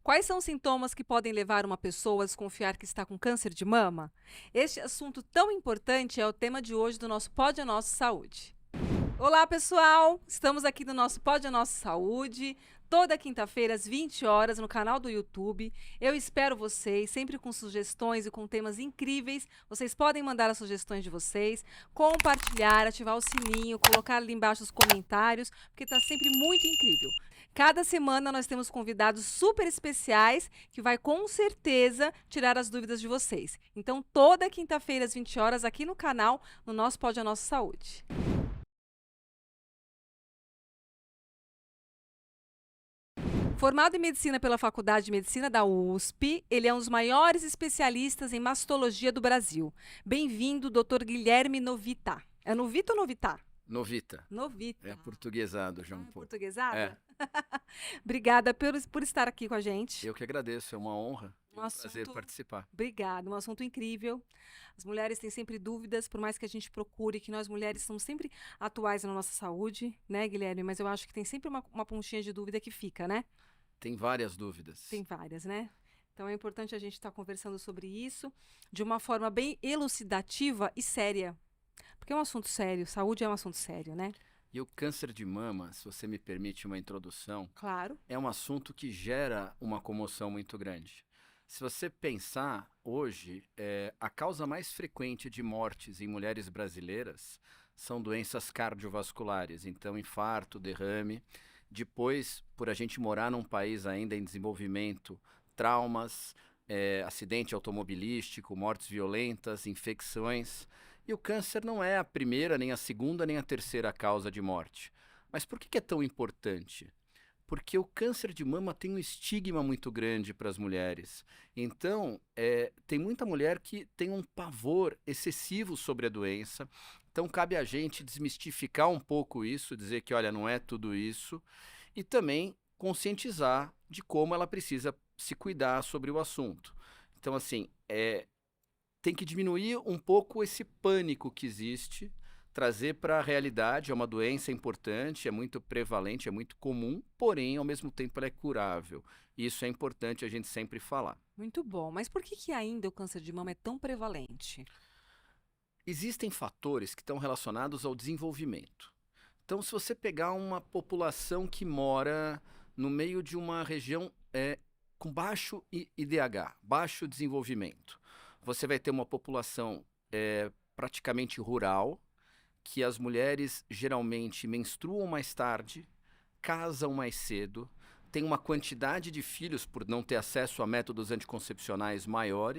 Quais são os sintomas que podem levar uma pessoa a desconfiar que está com câncer de mama? Este assunto tão importante é o tema de hoje do nosso Pod a Nossa Saúde. Olá, pessoal! Estamos aqui no nosso Pod a Nossa Saúde, toda quinta-feira às 20 horas no canal do YouTube. Eu espero vocês, sempre com sugestões e com temas incríveis. Vocês podem mandar as sugestões de vocês, compartilhar, ativar o sininho, colocar ali embaixo os comentários, porque está sempre muito incrível. Cada semana nós temos convidados super especiais que vai com certeza tirar as dúvidas de vocês. Então, toda quinta-feira às 20 horas aqui no canal, no nosso Pod a Nossa Saúde. Formado em medicina pela Faculdade de Medicina da USP, ele é um dos maiores especialistas em mastologia do Brasil. Bem-vindo, Dr. Guilherme Novita. É Novita ou Novita? Novita. Novita. É aportuguesado já um pouco. Portuguesado? É, Obrigada por estar aqui com a gente. eu que agradeço, é uma honra e Um um prazer assunto. participar. Obrigada, um assunto incrível. As mulheres têm sempre dúvidas, por mais que a gente procure, que nós mulheres somos sempre atuais na nossa saúde, né, Guilherme? Mas eu acho que tem sempre uma pontinha de dúvida que fica, né? Tem várias dúvidas. Tem várias, né? Então é importante a gente estar conversando sobre isso de uma forma bem elucidativa e séria. Porque é um assunto sério, saúde é um assunto sério, né? E o câncer de mama, se você me permite uma introdução, Claro. é um assunto que gera uma comoção muito grande. Se você pensar, hoje, a causa mais frequente de mortes em mulheres brasileiras são doenças cardiovasculares, então infarto, derrame. Depois, por a gente morar num país ainda em desenvolvimento, traumas, acidente automobilístico, mortes violentas, infecções. E o câncer não é a primeira, nem a segunda, nem a terceira causa de morte. Mas por que é tão importante? Porque o câncer de mama tem um estigma muito grande para as mulheres. Então, tem muita mulher que tem um pavor excessivo sobre a doença. Então, cabe a gente desmistificar um pouco isso, dizer que, olha, não é tudo isso, e também conscientizar de como ela precisa se cuidar sobre o assunto. Então, assim, tem que diminuir um pouco esse pânico que existe, trazer para a realidade. É uma doença importante, é muito prevalente, é muito comum, porém, ao mesmo tempo, ela é curável. Isso é importante a gente sempre falar. Muito bom. Mas por que ainda o câncer de mama é tão prevalente? Existem fatores que estão relacionados ao desenvolvimento. Então, se você pegar uma população que mora no meio de uma região com baixo IDH, baixo desenvolvimento, você vai ter uma população praticamente rural, que as mulheres geralmente menstruam mais tarde, casam mais cedo, têm uma quantidade de filhos por não ter acesso a métodos anticoncepcionais maior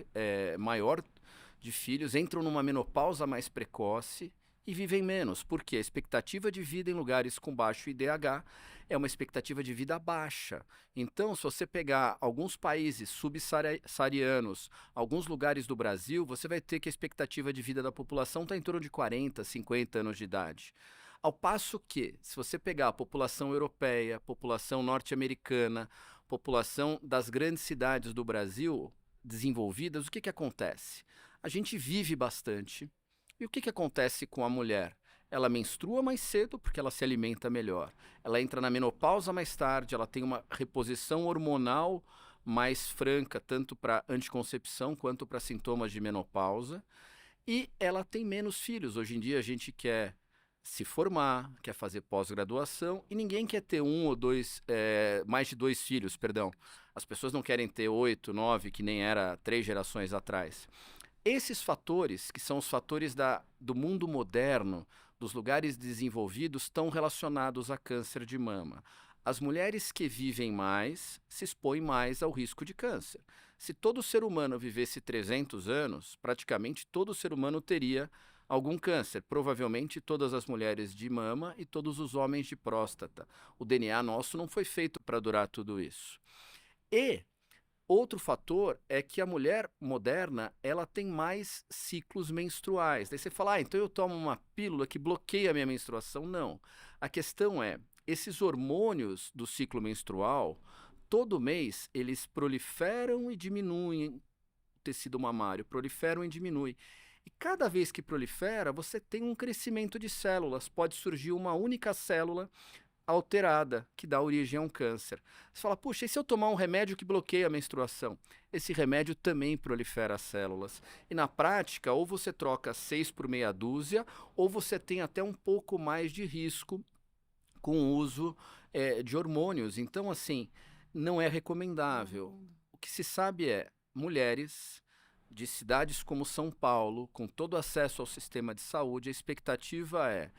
de filhos, entram numa menopausa mais precoce e vivem menos, porque a expectativa de vida em lugares com baixo IDH é uma expectativa de vida baixa. Então, se você pegar alguns países subsaarianos, alguns lugares do Brasil, você vai ter que a expectativa de vida da população está em torno de 40, 50 anos de idade. Ao passo que, se você pegar a população europeia, população norte-americana, população das grandes cidades do Brasil desenvolvidas, o que acontece? A gente vive bastante. E o que acontece com a mulher? Ela menstrua mais cedo porque ela se alimenta melhor. Ela entra na menopausa mais tarde, ela tem uma reposição hormonal mais franca, tanto para anticoncepção quanto para sintomas de menopausa. E ela tem menos filhos. Hoje em dia a gente quer se formar, quer fazer pós-graduação e ninguém quer ter um ou dois, mais de dois filhos, perdão. As pessoas não querem ter 8, 9, que nem era 3 gerações atrás. Esses fatores, que são os fatores do mundo moderno, dos lugares desenvolvidos, estão relacionados a câncer de mama. As mulheres que vivem mais se expõem mais ao risco de câncer. Se todo ser humano vivesse 300 anos, praticamente todo ser humano teria algum câncer. Provavelmente todas as mulheres de mama e todos os homens de próstata. O DNA nosso não foi feito para durar tudo isso. E outro fator é que a mulher moderna, ela tem mais ciclos menstruais. Daí você fala, então eu tomo uma pílula que bloqueia a minha menstruação. Não. A questão é, esses hormônios do ciclo menstrual, todo mês, eles proliferam e diminuem o tecido mamário, proliferam e diminuem. E cada vez que prolifera, você tem um crescimento de células. Pode surgir uma única célula alterada, que dá origem a um câncer. Você fala, puxa, e se eu tomar um remédio que bloqueia a menstruação? Esse remédio também prolifera as células. E na prática, ou você troca 6 por meia dúzia, ou você tem até um pouco mais de risco com o uso de hormônios. Então, assim, não é recomendável. O que se sabe é, mulheres de cidades como São Paulo, com todo acesso ao sistema de saúde, a expectativa é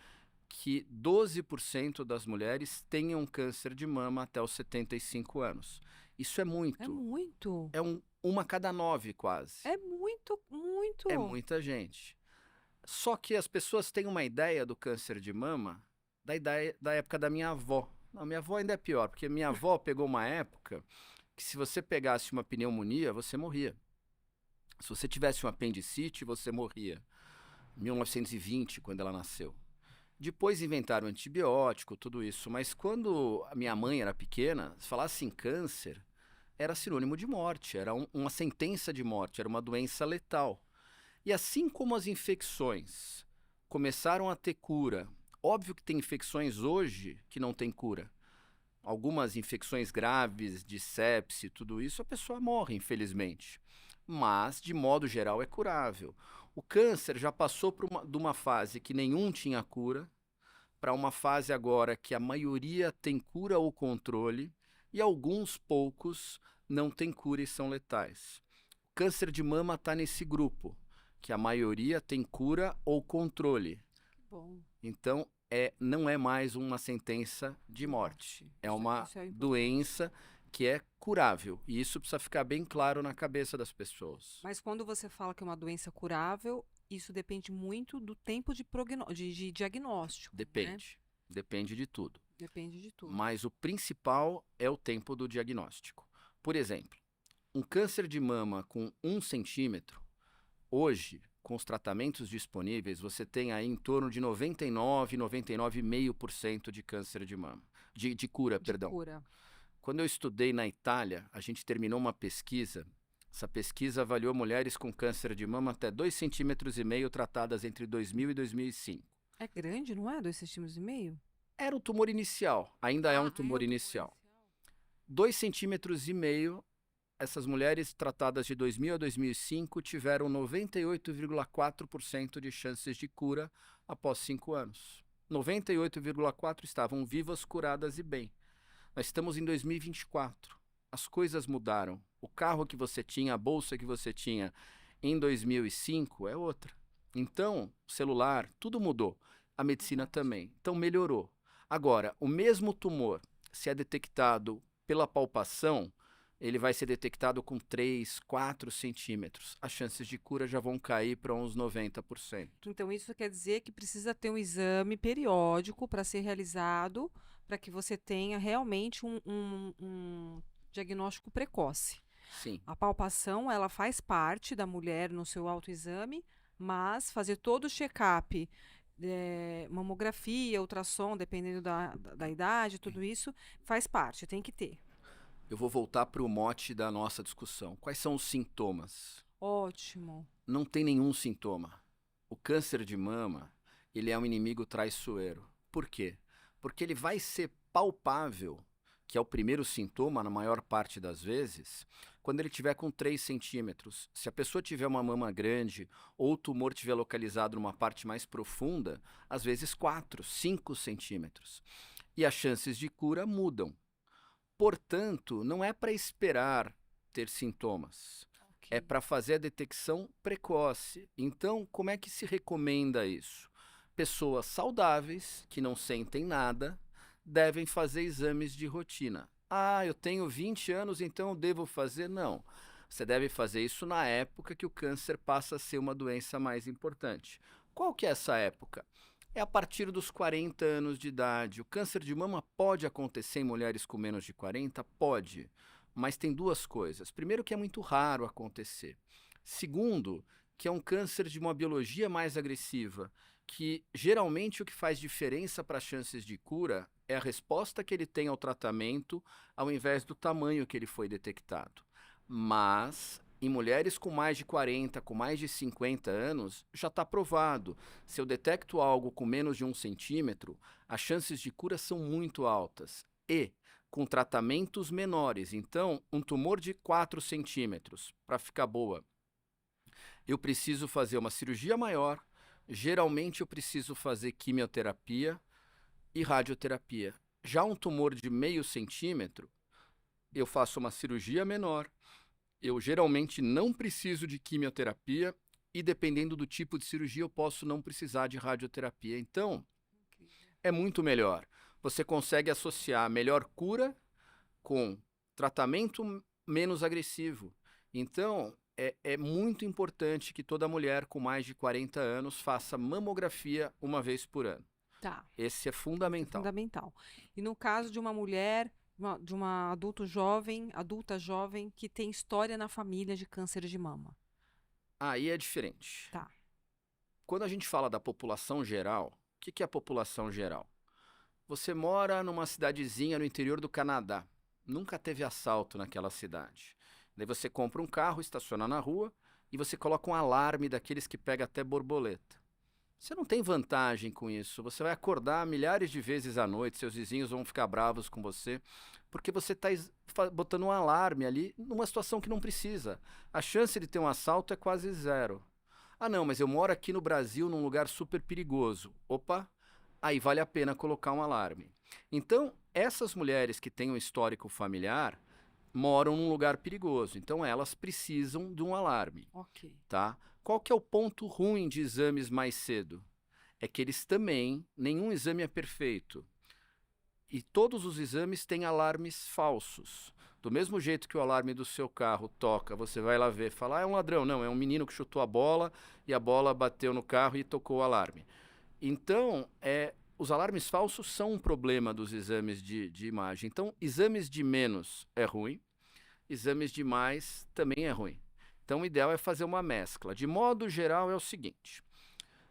que 12% das mulheres tenham câncer de mama até os 75 anos. Isso é muito. É muito. É uma a cada 9, quase. É muito, muito. É muita gente. Só que as pessoas têm uma ideia do câncer de mama da época da minha avó. Não, minha avó ainda é pior, porque minha avó pegou uma época que se você pegasse uma pneumonia, você morria. Se você tivesse um apendicite, você morria. 1920, quando ela nasceu. Depois inventaram antibiótico, tudo isso. Mas quando a minha mãe era pequena, se falasse em câncer, era sinônimo de morte, era uma sentença de morte, era uma doença letal. E assim como as infecções começaram a ter cura, óbvio que tem infecções hoje que não tem cura. Algumas infecções graves de sepse, tudo isso, a pessoa morre, infelizmente. Mas, de modo geral, é curável. O câncer já passou de uma fase que nenhum tinha cura, para uma fase agora que a maioria tem cura ou controle, e alguns poucos não têm cura e são letais. O câncer de mama está nesse grupo, que a maioria tem cura ou controle. Bom. Então, não é mais uma sentença de morte. É uma doença que é curável. E isso precisa ficar bem claro na cabeça das pessoas. Mas quando você fala que é uma doença curável, isso depende muito do tempo de diagnóstico. Depende. Né? Depende de tudo. Depende de tudo. Mas o principal é o tempo do diagnóstico. Por exemplo, um câncer de mama com 1 centímetro, hoje, com os tratamentos disponíveis, você tem aí em torno de 99, 99,5% de câncer de mama. De cura, perdão. Cura. Quando eu estudei na Itália, a gente terminou uma pesquisa. Essa pesquisa avaliou mulheres com câncer de mama até 2,5 centímetros tratadas entre 2000 e 2005. É grande, não é? 2,5 centímetros? Era o tumor inicial, ainda é um tumor inicial. 2,5 centímetros, essas mulheres tratadas de 2000 a 2005 tiveram 98,4% de chances de cura após 5 anos. 98,4% estavam vivas, curadas e bem. Nós estamos em 2024. As coisas mudaram. O carro que você tinha, a bolsa que você tinha em 2005 é outra. Então, o celular, tudo mudou. A medicina também. Então, melhorou. Agora, o mesmo tumor, se é detectado pela palpação, ele vai ser detectado com 3, 4 centímetros. As chances de cura já vão cair para uns 90%. Então, isso quer dizer que precisa ter um exame periódico para ser realizado, para que você tenha realmente um diagnóstico precoce. Sim. A palpação, ela faz parte da mulher no seu autoexame, mas fazer todo o check-up, mamografia, ultrassom, dependendo da idade, tudo isso faz parte, tem que ter. Eu vou voltar para o mote da nossa discussão. Quais são os sintomas? Ótimo. Não tem nenhum sintoma. O câncer de mama, ele é um inimigo traiçoeiro. Por quê? Porque ele vai ser palpável, que é o primeiro sintoma na maior parte das vezes, quando ele tiver com 3 centímetros. Se a pessoa tiver uma mama grande ou o tumor estiver localizado numa parte mais profunda, às vezes 4, 5 centímetros. E as chances de cura mudam. Portanto, não é para esperar ter sintomas. Okay. É para fazer a detecção precoce. Então, como é que se recomenda isso? Pessoas saudáveis, que não sentem nada, devem fazer exames de rotina. Ah, eu tenho 20 anos, então eu devo fazer? Não. Você deve fazer isso na época que o câncer passa a ser uma doença mais importante. Qual que é essa época? É a partir dos 40 anos de idade. O câncer de mama pode acontecer em mulheres com menos de 40? Pode. Mas tem duas coisas. Primeiro, que é muito raro acontecer. Segundo, que é um câncer de uma biologia mais agressiva, que geralmente o que faz diferença para as chances de cura é a resposta que ele tem ao tratamento, ao invés do tamanho que ele foi detectado. Mas Em mulheres com mais de 40, com mais de 50 anos, já está provado. Se eu detecto algo com menos de 1 centímetro, as chances de cura são muito altas. E com tratamentos menores. Então, um tumor de 4 centímetros, para ficar boa, eu preciso fazer uma cirurgia maior. Geralmente, eu preciso fazer quimioterapia e radioterapia. Já um tumor de meio centímetro, eu faço uma cirurgia menor. Eu geralmente não preciso de quimioterapia e, dependendo do tipo de cirurgia, eu posso não precisar de radioterapia. Então, é muito melhor. Você consegue associar melhor cura com tratamento menos agressivo. Então, é muito importante que toda mulher com mais de 40 anos faça mamografia uma vez por ano. Tá. Esse é fundamental. Fundamental. E no caso de uma mulher, de uma adulta jovem que tem história na família de câncer de mama. Aí é diferente. Tá. Quando a gente fala da população geral, o que é a população geral? Você mora numa cidadezinha no interior do Canadá. Nunca teve assalto naquela cidade. Daí você compra um carro, estaciona na rua e você coloca um alarme daqueles que pega até borboleta. Você não tem vantagem com isso. Você vai acordar milhares de vezes à noite, seus vizinhos vão ficar bravos com você, porque você está botando um alarme ali numa situação que não precisa. A chance de ter um assalto é quase zero. Ah, não, mas eu moro aqui no Brasil num lugar super perigoso. Opa, aí vale a pena colocar um alarme. Então, essas mulheres que têm um histórico familiar moram num lugar perigoso. Então, elas precisam de um alarme. Ok. Tá? Qual que é o ponto ruim de exames mais cedo? É que eles também, nenhum exame é perfeito. E todos os exames têm alarmes falsos. Do mesmo jeito que o alarme do seu carro toca, você vai lá ver, fala, é um ladrão. Não, é um menino que chutou a bola e a bola bateu no carro e tocou o alarme. Então, os alarmes falsos são um problema dos exames de imagem. Então, exames de menos é ruim, exames de mais também é ruim. Então, o ideal é fazer uma mescla. De modo geral, é o seguinte.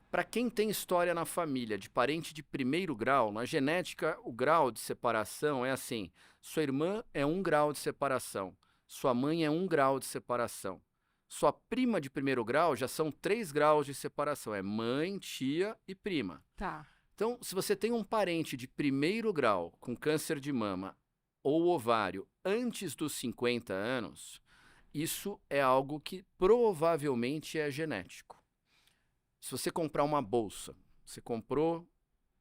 Para quem tem história na família de parente de primeiro grau, na genética, o grau de separação é assim. Sua irmã é 1 grau de separação. Sua mãe é 1 grau de separação. Sua prima de primeiro grau já são 3 graus de separação. É mãe, tia e prima. Tá. Então, se você tem um parente de primeiro grau com câncer de mama ou ovário antes dos 50 anos... Isso é algo que provavelmente é genético. Se você comprar uma bolsa, você comprou,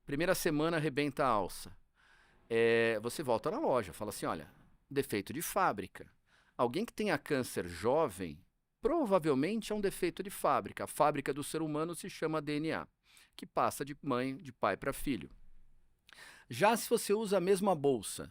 primeira semana arrebenta a alça. Você volta na loja, fala assim, olha, defeito de fábrica. Alguém que tenha câncer jovem, provavelmente é um defeito de fábrica. A fábrica do ser humano se chama DNA, que passa de mãe, de pai para filho. Já se você usa a mesma bolsa,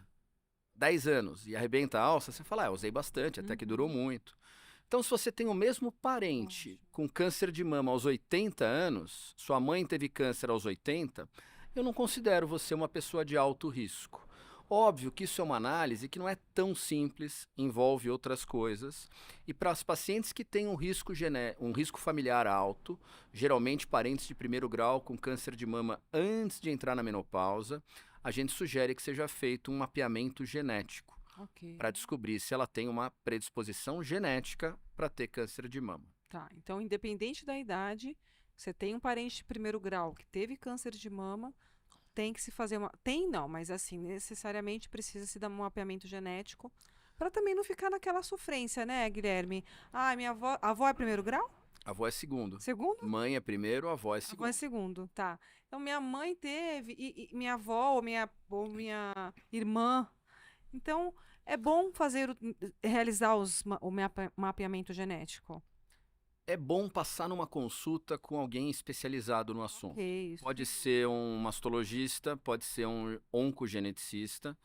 10 anos e arrebenta a alça, você fala, eu usei bastante, até que durou muito. Então, se você tem o mesmo parente com câncer de mama aos 80 anos, sua mãe teve câncer aos 80, eu não considero você uma pessoa de alto risco. Óbvio que isso é uma análise que não é tão simples, envolve outras coisas. E para os pacientes que têm um risco familiar alto, geralmente parentes de primeiro grau com câncer de mama antes de entrar na menopausa, a gente sugere que seja feito um mapeamento genético para descobrir se ela tem uma predisposição genética para ter câncer de mama. Tá, então independente da idade, você tem um parente de primeiro grau que teve câncer de mama, tem que se fazer uma... Tem não, mas assim, necessariamente precisa se dar um mapeamento genético para também não ficar naquela sofrência, né, Guilherme? Ah, minha avó... A avó é primeiro grau? A avó é segundo. Segundo? Mãe é primeiro, a avó é A segundo. avó é segundo, tá. Então minha mãe teve, e minha avó ou minha irmã. Então é bom realizar o mapeamento genético. É bom passar numa consulta com alguém especializado no assunto. Isso. Pode ser um mastologista, pode ser um oncogeneticista,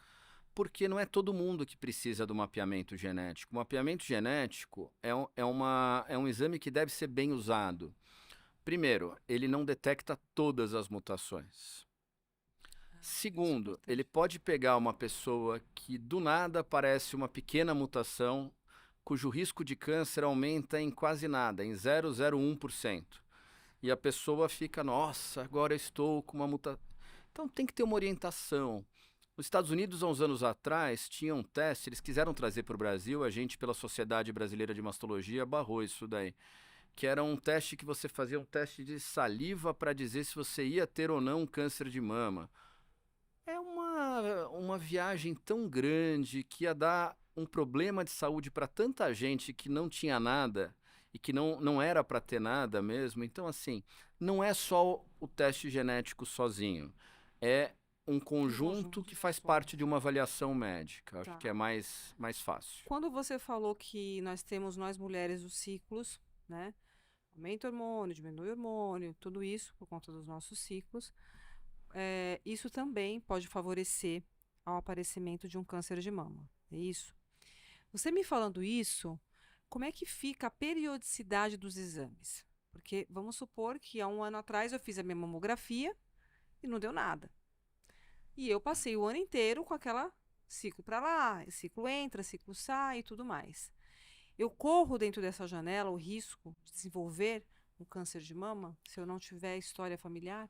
porque não é todo mundo que precisa do mapeamento genético. O mapeamento genético é um exame que deve ser bem usado. Primeiro, ele não detecta todas as mutações. Segundo, ele pode pegar uma pessoa que do nada aparece uma pequena mutação, cujo risco de câncer aumenta em quase nada, em 0,01%. E a pessoa fica, nossa, agora eu estou com uma mutação. Então tem que ter uma orientação. Nos Estados Unidos, há uns anos atrás, tinha um teste, eles quiseram trazer para o Brasil, a gente, pela Sociedade Brasileira de Mastologia, barrou isso daí. Que era um teste que você fazia um teste de saliva para dizer se você ia ter ou não um câncer de mama. É uma viagem tão grande que ia dar um problema de saúde para tanta gente que não tinha nada e que não era para ter nada mesmo. Então, assim, não é só o teste genético sozinho. É um conjunto conjunto que de faz ações. parte de uma avaliação médica. Acho Tá. que é mais fácil. Quando você falou que nós temos, nós mulheres, os ciclos, né? Aumenta o hormônio, diminui o hormônio, tudo isso por conta dos nossos ciclos. Isso também pode favorecer ao aparecimento de um câncer de mama. É isso? Você me falando isso, como é que fica a periodicidade dos exames? Porque vamos supor que há um ano atrás eu fiz a minha mamografia e não deu nada. E eu passei o ano inteiro com aquela ciclo para lá, ciclo entra, ciclo sai e tudo mais. Eu corro dentro dessa janela o risco de desenvolver um câncer de mama se eu não tiver história familiar?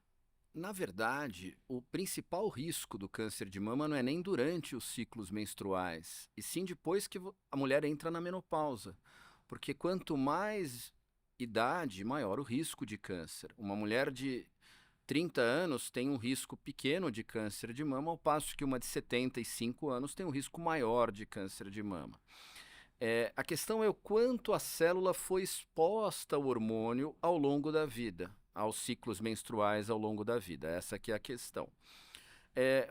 Na verdade, o principal risco do câncer de mama não é nem durante os ciclos menstruais, e sim depois que a mulher entra na menopausa. Porque quanto mais idade, maior o risco de câncer. Uma mulher de 30 anos tem um risco pequeno de câncer de mama, ao passo que uma de 75 anos tem um risco maior de câncer de mama. A questão é o quanto a célula foi exposta ao hormônio ao longo da vida, aos ciclos menstruais ao longo da vida. Essa que é a questão.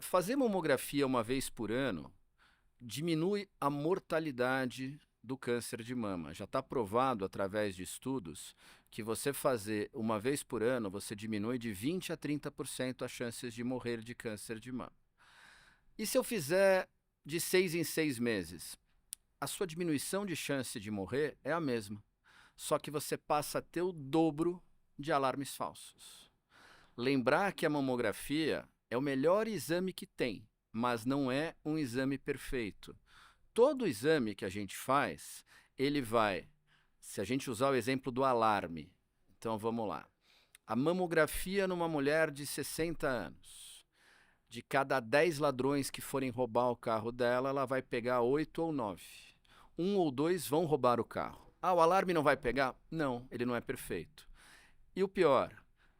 Fazer mamografia uma vez por ano diminui a mortalidade do câncer de mama. Já está provado através de estudos que você fazer uma vez por ano, você diminui de 20 a 30% as chances de morrer de câncer de mama. E se eu fizer de 6 em 6 meses? A sua diminuição de chance de morrer é a mesma, só que você passa a ter o dobro de alarmes falsos. Lembrar que a mamografia é o melhor exame que tem, mas não é um exame perfeito. Todo exame que a gente faz, ele vai, se a gente usar o exemplo do alarme, então vamos lá. A mamografia numa mulher de 60 anos. De cada 10 ladrões que forem roubar o carro dela, ela vai pegar 8 ou 9. 1 ou 2 vão roubar o carro. Ah, o alarme não vai pegar? Não, ele não é perfeito. E o pior,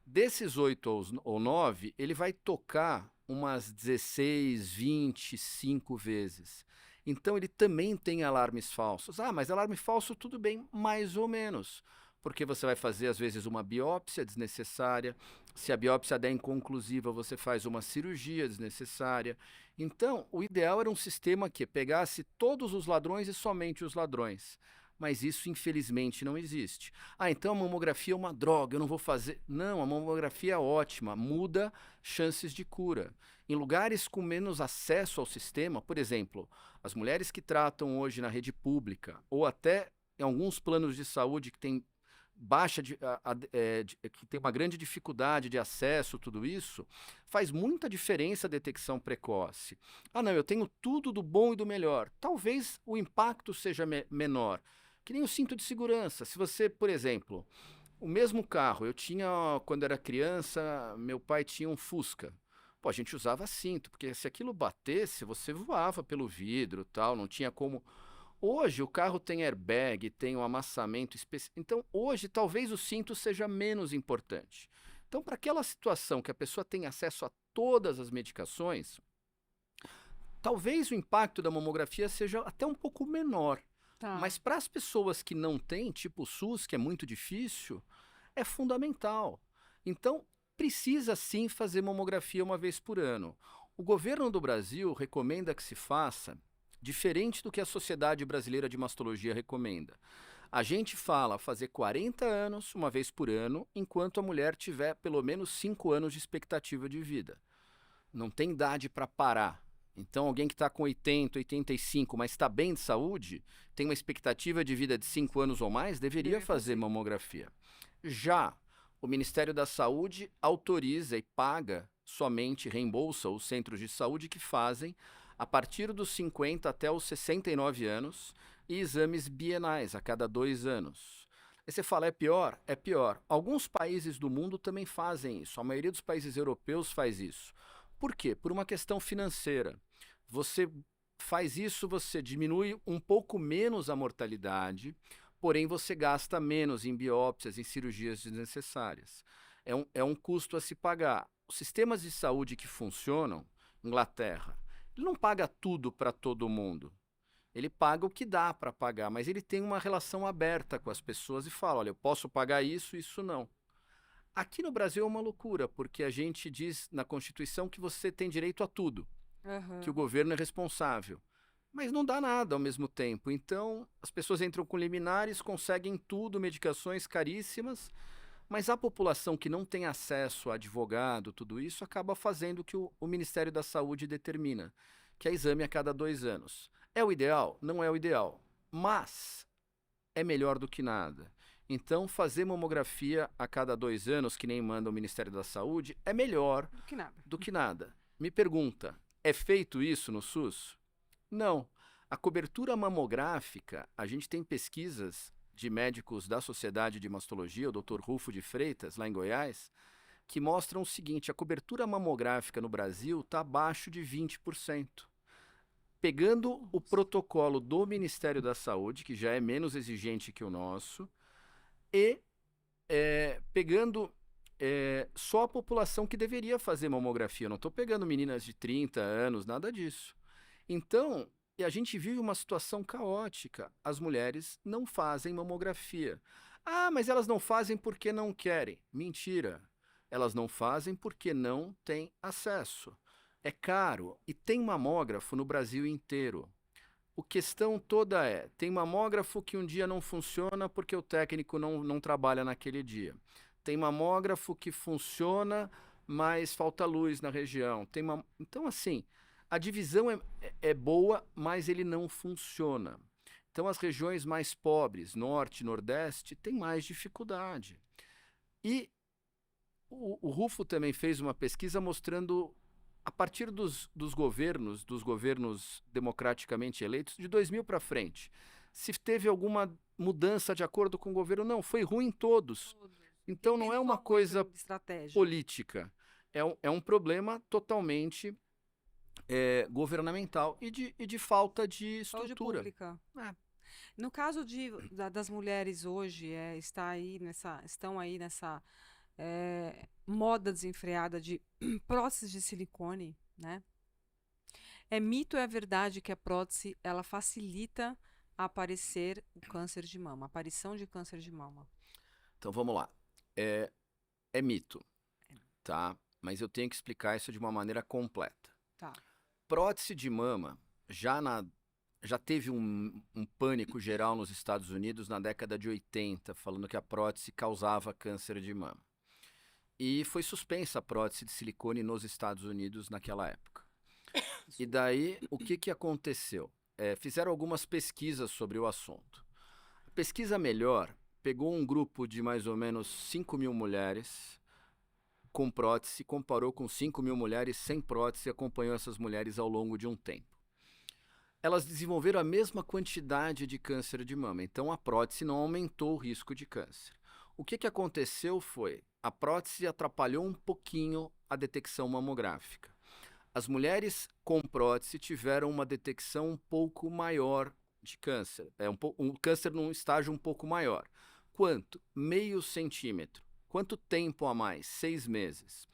desses 8 ou 9, ele vai tocar umas 16, 25 vezes. Então ele também tem alarmes falsos. Ah, mas alarme falso tudo bem, mais ou menos. Porque você vai fazer, às vezes, uma biópsia desnecessária. Se a biópsia der inconclusiva, você faz uma cirurgia desnecessária. Então, o ideal era um sistema que pegasse todos os ladrões e somente os ladrões. Mas isso, infelizmente, não existe. Ah, então a mamografia é uma droga, eu não vou fazer. Não, a mamografia é ótima, muda chances de cura. Em lugares com menos acesso ao sistema, por exemplo, as mulheres que tratam hoje na rede pública, ou até em alguns planos de saúde que têm que tem uma grande dificuldade de acesso, tudo isso, faz muita diferença a detecção precoce. Ah, não, eu tenho tudo do bom e do melhor. Talvez o impacto seja menor. Que nem o cinto de segurança. Se você, por exemplo, o mesmo carro, eu tinha, quando era criança, meu pai tinha um Fusca. Pô, a gente usava cinto, porque se aquilo batesse, você voava pelo vidro, tal, não tinha como. Hoje o carro tem airbag, tem um amassamento especial. Então, hoje talvez o cinto seja menos importante. Então, para aquela situação que a pessoa tem acesso a todas as medicações, talvez o impacto da mamografia seja até um pouco menor. Tá. Mas para as pessoas que não têm, tipo o SUS, que é muito difícil, é fundamental. Então, precisa sim fazer mamografia uma vez por ano. O governo do Brasil recomenda que se faça diferente do que a Sociedade Brasileira de Mastologia recomenda. A gente fala fazer 40 anos uma vez por ano, enquanto a mulher tiver pelo menos 5 anos de expectativa de vida. Não tem idade para parar. Então, alguém que está com 80, 85, mas está bem de saúde, tem uma expectativa de vida de 5 anos ou mais, deveria fazer mamografia. Já o Ministério da Saúde autoriza e paga somente, reembolsa os centros de saúde que fazem a partir dos 50 até os 69 anos e exames bienais a cada 2 anos. Aí você fala, é pior? É pior. Alguns países do mundo também fazem isso. A maioria dos países europeus faz isso. Por quê? Por uma questão financeira. Você faz isso, você diminui um pouco menos a mortalidade, porém você gasta menos em biópsias, em cirurgias desnecessárias. É um custo a se pagar. Os sistemas de saúde que funcionam, Inglaterra, ele não paga tudo para todo mundo. Ele paga o que dá para pagar, mas ele tem uma relação aberta com as pessoas e fala, olha, eu posso pagar isso, isso não. Aqui no Brasil é uma loucura, porque a gente diz na Constituição que você tem direito a tudo, que o governo é responsável. Mas não dá nada ao mesmo tempo. Então, as pessoas entram com liminares, conseguem tudo, medicações caríssimas, mas a população que não tem acesso a advogado, tudo isso, acaba fazendo o que o Ministério da Saúde determina, que é exame a cada 2 anos. É o ideal? Não é o ideal, mas é melhor do que nada. Então, fazer mamografia a cada 2 anos, que nem manda o Ministério da Saúde, é melhor Do que nada. do que nada. Me pergunta, é feito isso no SUS? Não. A cobertura mamográfica, a gente tem pesquisas de médicos da Sociedade de Mastologia, o Dr. Rufo de Freitas, lá em Goiás, que mostram o seguinte, a cobertura mamográfica no Brasil está abaixo de 20%. Pegando o protocolo do Ministério da Saúde, que já é menos exigente que o nosso, e pegando só a população que deveria fazer mamografia. Eu não estou pegando meninas de 30 anos, nada disso. Então, e a gente vive uma situação caótica. As mulheres não fazem mamografia. Ah, mas elas não fazem porque não querem. Mentira. Elas não fazem porque não têm acesso. É caro e tem mamógrafo no Brasil inteiro. A questão toda tem mamógrafo que um dia não funciona porque o técnico não trabalha naquele dia. Tem mamógrafo que funciona, mas falta luz na região. Então, assim, a divisão é boa, mas ele não funciona. Então, as regiões mais pobres, norte e nordeste, têm mais dificuldade. E o Rufo também fez uma pesquisa mostrando, a partir dos governos democraticamente eleitos, de 2000 para frente, se teve alguma mudança de acordo com o governo. Não, foi ruim em todos. Então, não é uma coisa política. É um problema totalmente governamental e de falta de estrutura. Saúde pública. No caso das mulheres hoje, estão aí nessa moda desenfreada de próteses de silicone, né? É mito ou é verdade que a prótese ela facilita a aparecer o câncer de mama, a aparição de câncer de mama? Então vamos lá. É mito, tá? Mas eu tenho que explicar isso de uma maneira completa. Tá. Prótese de mama já teve um pânico geral nos Estados Unidos na década de 80, falando que a prótese causava câncer de mama. E foi suspensa a prótese de silicone nos Estados Unidos naquela época. E daí, o que aconteceu? Fizeram algumas pesquisas sobre o assunto. A pesquisa melhor pegou um grupo de mais ou menos 5.000 mulheres com prótese, comparou com 5.000 mulheres sem prótese e acompanhou essas mulheres ao longo de um tempo. Elas desenvolveram a mesma quantidade de câncer de mama, então a prótese não aumentou o risco de câncer. O que aconteceu foi, a prótese atrapalhou um pouquinho a detecção mamográfica. As mulheres com prótese tiveram uma detecção um pouco maior de câncer, um câncer num estágio um pouco maior. Quanto? 0,5 centímetro. Quanto tempo a mais? 6 meses.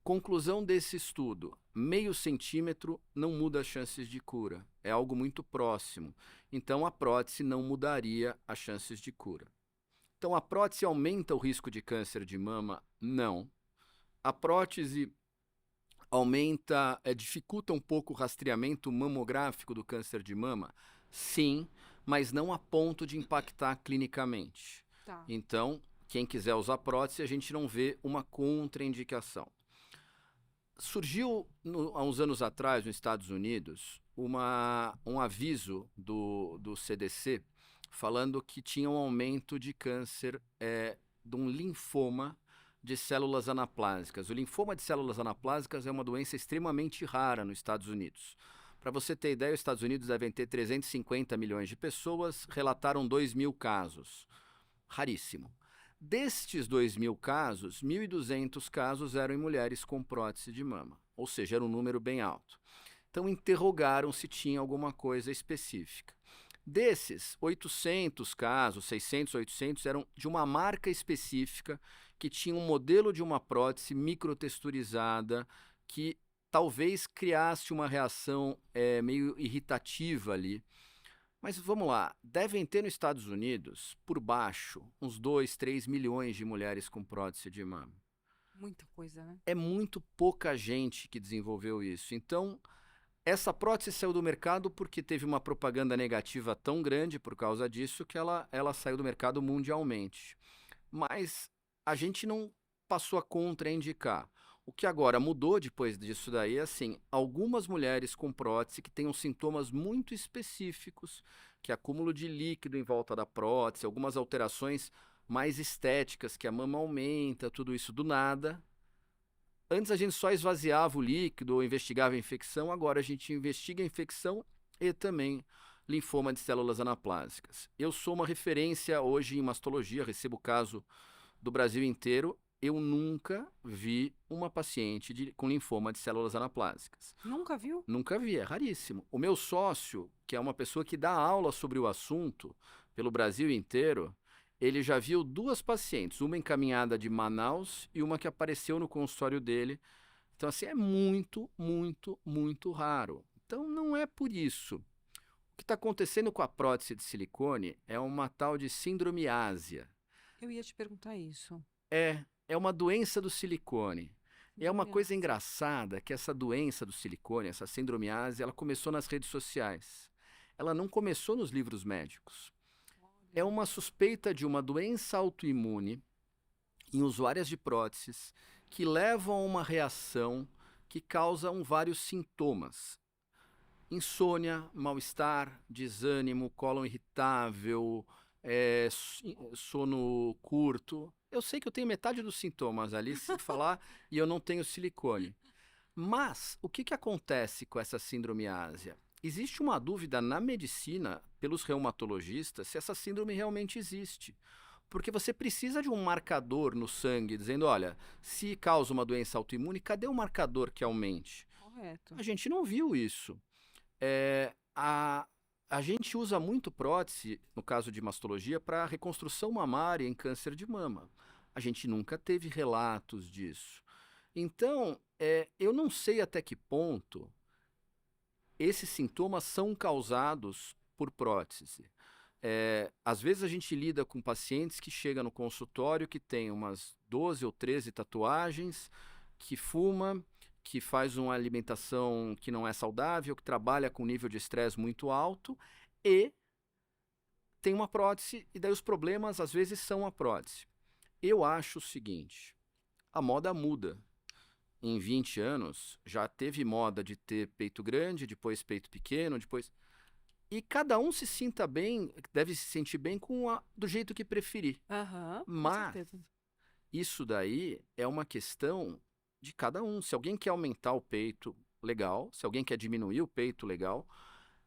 Conclusão desse estudo, 0,5 centímetro não muda as chances de cura, é algo muito próximo. Então a prótese não mudaria as chances de cura. Então a prótese aumenta o risco de câncer de mama? Não. A prótese dificulta um pouco o rastreamento mamográfico do câncer de mama? Sim, mas não a ponto de impactar clinicamente. Tá. Então, quem quiser usar prótese, a gente não vê uma contraindicação. Surgiu, há uns anos atrás, nos Estados Unidos, um aviso do CDC falando que tinha um aumento de câncer de um linfoma de células anaplásicas. O linfoma de células anaplásicas é uma doença extremamente rara nos Estados Unidos. Para você ter ideia, os Estados Unidos devem ter 350 milhões de pessoas, relataram 2.000 casos. Raríssimo. Destes 2.000 casos, 1.200 casos eram em mulheres com prótese de mama, ou seja, era um número bem alto. Então interrogaram se tinha alguma coisa específica. Desses, 800 casos, 600, 800, eram de uma marca específica que tinha um modelo de uma prótese microtexturizada que talvez criasse uma reação meio irritativa ali. Mas vamos lá, devem ter nos Estados Unidos, por baixo, uns 2, 3 milhões de mulheres com prótese de mama. Muita coisa, né? É muito pouca gente que desenvolveu isso. Então, essa prótese saiu do mercado porque teve uma propaganda negativa tão grande por causa disso que ela saiu do mercado mundialmente. Mas a gente não passou a contraindicar. O que agora mudou depois disso daí é assim, algumas mulheres com prótese que tenham sintomas muito específicos, que é acúmulo de líquido em volta da prótese, algumas alterações mais estéticas, que a mama aumenta, tudo isso do nada. Antes a gente só esvaziava o líquido ou investigava a infecção, agora a gente investiga a infecção e também linfoma de células anaplásicas. Eu sou uma referência hoje em mastologia, recebo caso do Brasil inteiro. Eu nunca vi uma paciente com linfoma de células anaplásicas. Nunca viu? Nunca vi, é raríssimo. O meu sócio, que é uma pessoa que dá aula sobre o assunto pelo Brasil inteiro, ele já viu 2 pacientes, uma encaminhada de Manaus e uma que apareceu no consultório dele. Então, assim, é muito, muito, muito raro. Então, não é por isso. O que está acontecendo com a prótese de silicone é uma tal de sindromiásia. Eu ia te perguntar isso. É uma doença do silicone. E é uma coisa engraçada que essa doença do silicone, essa sindromiase, ela começou nas redes sociais. Ela não começou nos livros médicos. É uma suspeita de uma doença autoimune em usuárias de próteses que levam a uma reação que causa vários sintomas. Insônia, mal-estar, desânimo, cólon irritável, sono curto. Eu sei que eu tenho metade dos sintomas ali, se falar, e eu não tenho silicone. Mas o que acontece com essa sindromiásia? Existe uma dúvida na medicina, pelos reumatologistas, se essa síndrome realmente existe. Porque você precisa de um marcador no sangue, dizendo, olha, se causa uma doença autoimune, cadê o marcador que aumente? Correto. A gente não viu isso. A gente usa muito prótese, no caso de mastologia, para reconstrução mamária em câncer de mama. A gente nunca teve relatos disso. Então, eu não sei até que ponto esses sintomas são causados por prótese. Às vezes a gente lida com pacientes que chegam no consultório que tem umas 12 ou 13 tatuagens, que fuma, que faz uma alimentação que não é saudável, que trabalha com nível de estresse muito alto e tem uma prótese, e daí os problemas às vezes são a prótese. Eu acho o seguinte, a moda muda. Em 20 anos, já teve moda de ter peito grande, depois peito pequeno, depois... E cada um se sinta bem, deve se sentir bem do jeito que preferir. Aham, com Mas certeza. isso daí é uma questão de cada um. Se alguém quer aumentar o peito, legal. Se alguém quer diminuir o peito, legal.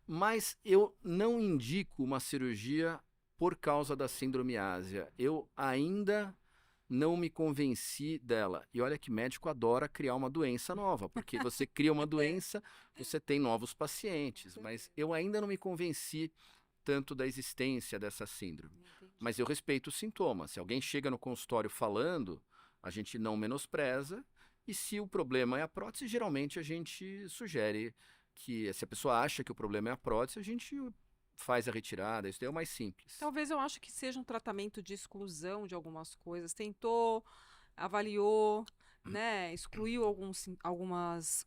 Mas eu não indico uma cirurgia por causa da sindromiásia. Eu ainda não me convenci dela. E olha que médico adora criar uma doença nova, porque você cria uma doença, você tem novos pacientes. Mas eu ainda não me convenci tanto da existência dessa síndrome. Mas eu respeito os sintomas. Se alguém chega no consultório falando, a gente não menospreza. E se o problema é a prótese, geralmente a gente sugere que, se a pessoa acha que o problema é a prótese, a gente faz a retirada, isso daí é o mais simples. Talvez eu acho que seja um tratamento de exclusão de algumas coisas. Tentou, avaliou, né, excluiu algumas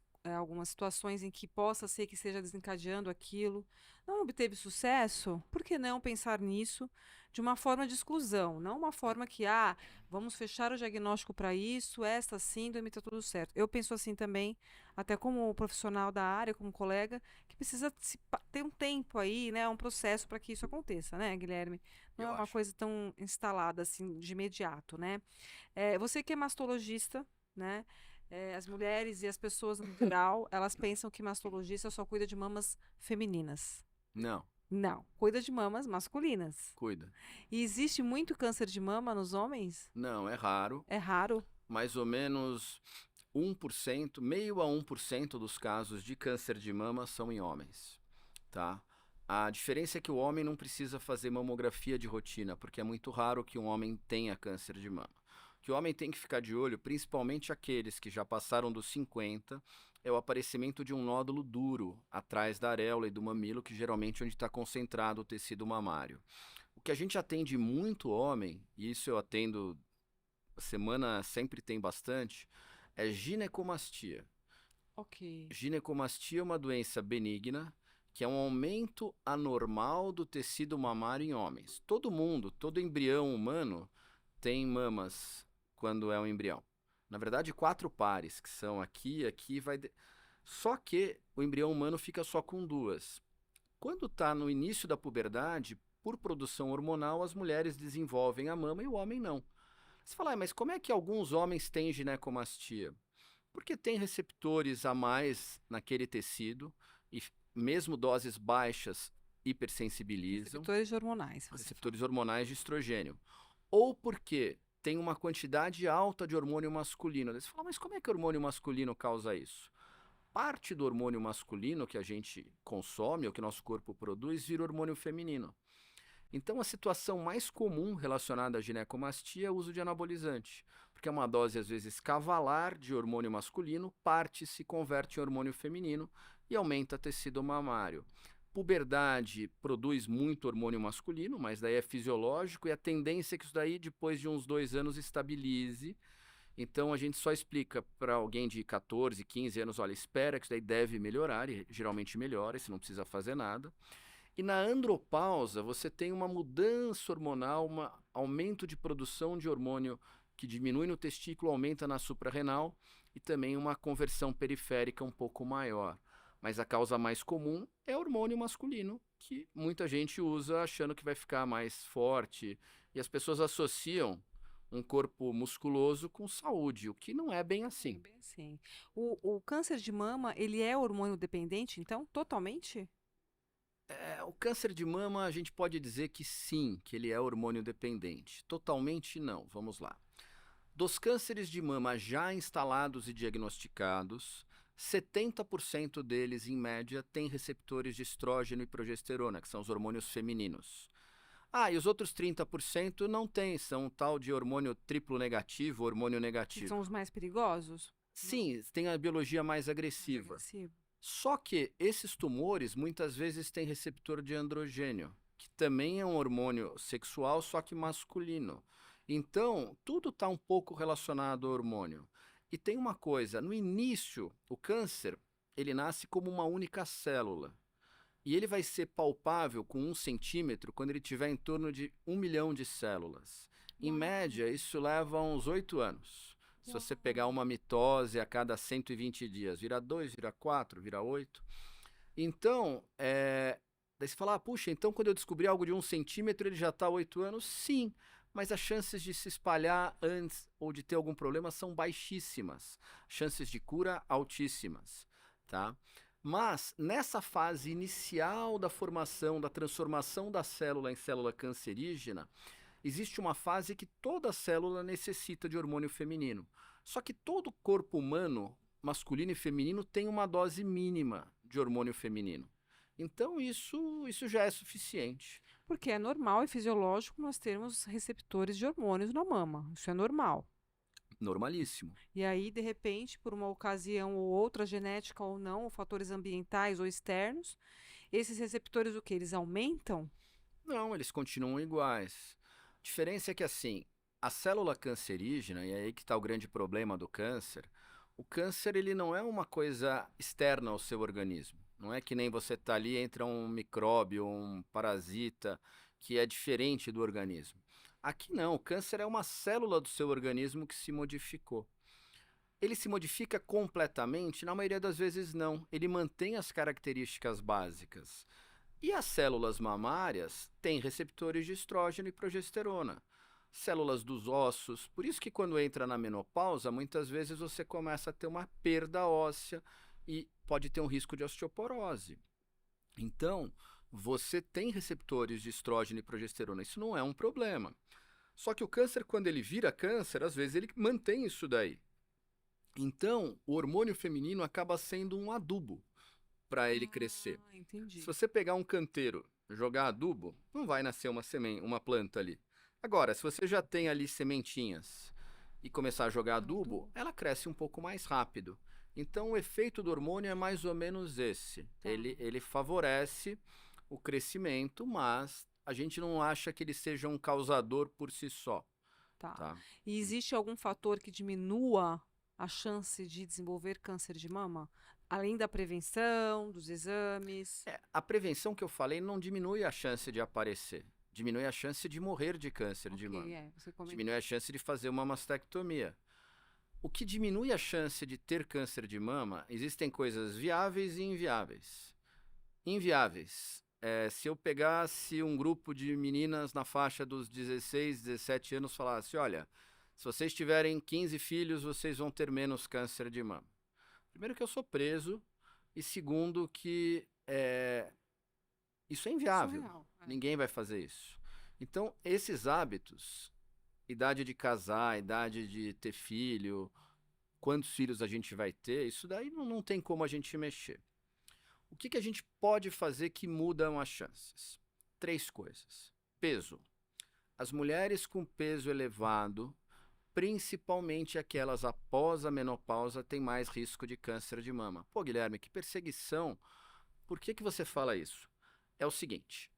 situações em que possa ser que esteja desencadeando aquilo. Não obteve sucesso? Por que não pensar nisso de uma forma de exclusão? Não uma forma que, vamos fechar o diagnóstico para isso, esta síndrome, está tudo certo. Eu penso assim também, até como profissional da área, como colega, que precisa ter um tempo aí, né, um processo para que isso aconteça, né, Guilherme? Não Eu é uma acho. coisa tão instalada assim de imediato, né? Você que é mastologista, né? As mulheres e as pessoas no geral, elas pensam que mastologista só cuida de mamas femininas. Não. Não, cuida de mamas masculinas. Cuida. E existe muito câncer de mama nos homens? Não, é raro. É raro? Mais ou menos 1%, meio a 1% dos casos de câncer de mama são em homens, tá? A diferença é que o homem não precisa fazer mamografia de rotina, porque é muito raro que um homem tenha câncer de mama. O que o homem tem que ficar de olho, principalmente aqueles que já passaram dos 50, é o aparecimento de um nódulo duro atrás da areola e do mamilo, que geralmente é onde está concentrado o tecido mamário. O que a gente atende muito homem, e isso eu atendo, a semana sempre tem bastante, é ginecomastia. Ok. Ginecomastia é uma doença benigna, que é um aumento anormal do tecido mamário em homens. Todo mundo, todo embrião humano tem mamas quando é um embrião. Na verdade, 4 pares, que são aqui, aqui, vai... Só que o embrião humano fica só com 2. Quando está no início da puberdade, por produção hormonal, as mulheres desenvolvem a mama e o homem não. Você fala, mas como é que alguns homens têm ginecomastia? Porque tem receptores a mais naquele tecido e mesmo doses baixas hipersensibilizam, Receptores hormonais, você receptores hormonais de estrogênio. Ou porque tem uma quantidade alta de hormônio masculino. Você fala, mas como é que o hormônio masculino causa isso? Parte do hormônio masculino que a gente consome, ou que nosso corpo produz, vira hormônio feminino. Então, a situação mais comum relacionada à ginecomastia é o uso de anabolizante, porque é uma dose, às vezes, cavalar de hormônio masculino, parte se converte em hormônio feminino e aumenta tecido mamário. Puberdade produz muito hormônio masculino, mas daí é fisiológico, e a tendência é que isso daí, depois de uns 2 anos, estabilize. Então, a gente só explica para alguém de 14, 15 anos, olha, espera que isso daí deve melhorar, e geralmente melhora, e você não precisa fazer nada. E na andropausa, você tem uma mudança hormonal, um aumento de produção de hormônio que diminui no testículo, aumenta na suprarrenal e também uma conversão periférica um pouco maior. Mas a causa mais comum é hormônio masculino, que muita gente usa achando que vai ficar mais forte. E as pessoas associam um corpo musculoso com saúde, o que não é bem assim. bem assim. O câncer de mama, ele é hormônio dependente, então? Totalmente? O câncer de mama, a gente pode dizer que sim, que ele é hormônio dependente. Totalmente não. Vamos lá. Dos cânceres de mama já instalados e diagnosticados, 70% deles, em média, têm receptores de estrógeno e progesterona, que são os hormônios femininos. Ah, e os outros 30% não têm, são um tal de hormônio triplo negativo, hormônio Que negativo. são os mais perigosos? Sim, tem a biologia mais agressiva. Agressivo. Só que esses tumores muitas vezes têm receptor de androgênio, que também é um hormônio sexual, só que masculino. Então, tudo está um pouco relacionado ao hormônio. E tem uma coisa, no início, o câncer, ele nasce como uma única célula. E ele vai ser palpável com 1 centímetro quando ele tiver em torno de 1 milhão de células. Em Uau. média, isso leva uns 8 anos. Se você Uau. pegar uma mitose a cada 120 dias, vira 2, vira 4, vira 8. Então, daí você fala, puxa, então quando eu descobri algo de 1 centímetro, ele já está há 8 anos? Sim, mas as chances de se espalhar antes ou de ter algum problema são baixíssimas. Chances de cura, altíssimas, tá? Mas, nessa fase inicial da formação, da transformação da célula em célula cancerígena, existe uma fase que toda célula necessita de hormônio feminino. Só que todo corpo humano, masculino e feminino, tem uma dose mínima de hormônio feminino. Então isso já é suficiente. Porque é normal e fisiológico nós termos receptores de hormônios na mama. Isso é normal. Normalíssimo. E aí, de repente, por uma ocasião ou outra, genética ou não, ou fatores ambientais ou externos, esses receptores, o que? Eles aumentam? Não, eles continuam iguais. A diferença é que, assim, a célula cancerígena, e é aí que está o grande problema do câncer, o câncer ele não é uma coisa externa ao seu organismo. Não é que nem você está ali, entra um micróbio, um parasita, que é diferente do organismo. Aqui não, o câncer é uma célula do seu organismo que se modificou. Ele se modifica completamente? Na maioria das vezes não. Ele mantém as características básicas. E as células mamárias têm receptores de estrógeno e progesterona. Células dos ossos. Por isso que quando entra na menopausa, muitas vezes você começa a ter uma perda óssea e pode ter um risco de osteoporose. Então, você tem receptores de estrógeno e progesterona, isso não é um problema. Só que o câncer, quando ele vira câncer, às vezes ele mantém isso daí. Então, o hormônio feminino acaba sendo um adubo para ele crescer. Ah, Se entendi. você pegar um canteiro, jogar adubo, não vai nascer uma planta ali. Agora, se você já tem ali sementinhas e começar a jogar adubo, Adubo. ela cresce um pouco mais rápido. Então, o efeito do hormônio é mais ou menos esse. Tá, Ele favorece o crescimento, mas a gente não acha que ele seja um causador por si só, tá. tá? E existe algum fator que diminua a chance de desenvolver câncer de mama? Além da prevenção, dos exames? A prevenção que eu falei não diminui a chance de aparecer, diminui a chance de morrer de câncer de Ok, mama, você comentou. diminui a chance de fazer uma mastectomia. O que diminui a chance de ter câncer de mama, existem coisas viáveis e inviáveis. Inviáveis. Se eu pegasse um grupo de meninas na faixa dos 16, 17 anos e falasse, olha, se vocês tiverem 15 filhos, vocês vão ter menos câncer de mama. Primeiro que eu sou preso, e segundo que isso é inviável. Surreal. Ninguém vai fazer isso. Então, esses hábitos, idade de casar, idade de ter filho, quantos filhos a gente vai ter, isso daí não tem como a gente mexer. O que a gente pode fazer que mudam as chances? 3 coisas. Peso. As mulheres com peso elevado, principalmente aquelas após a menopausa, têm mais risco de câncer de mama. Pô, Guilherme, que perseguição. Por que você fala isso? É o seguinte,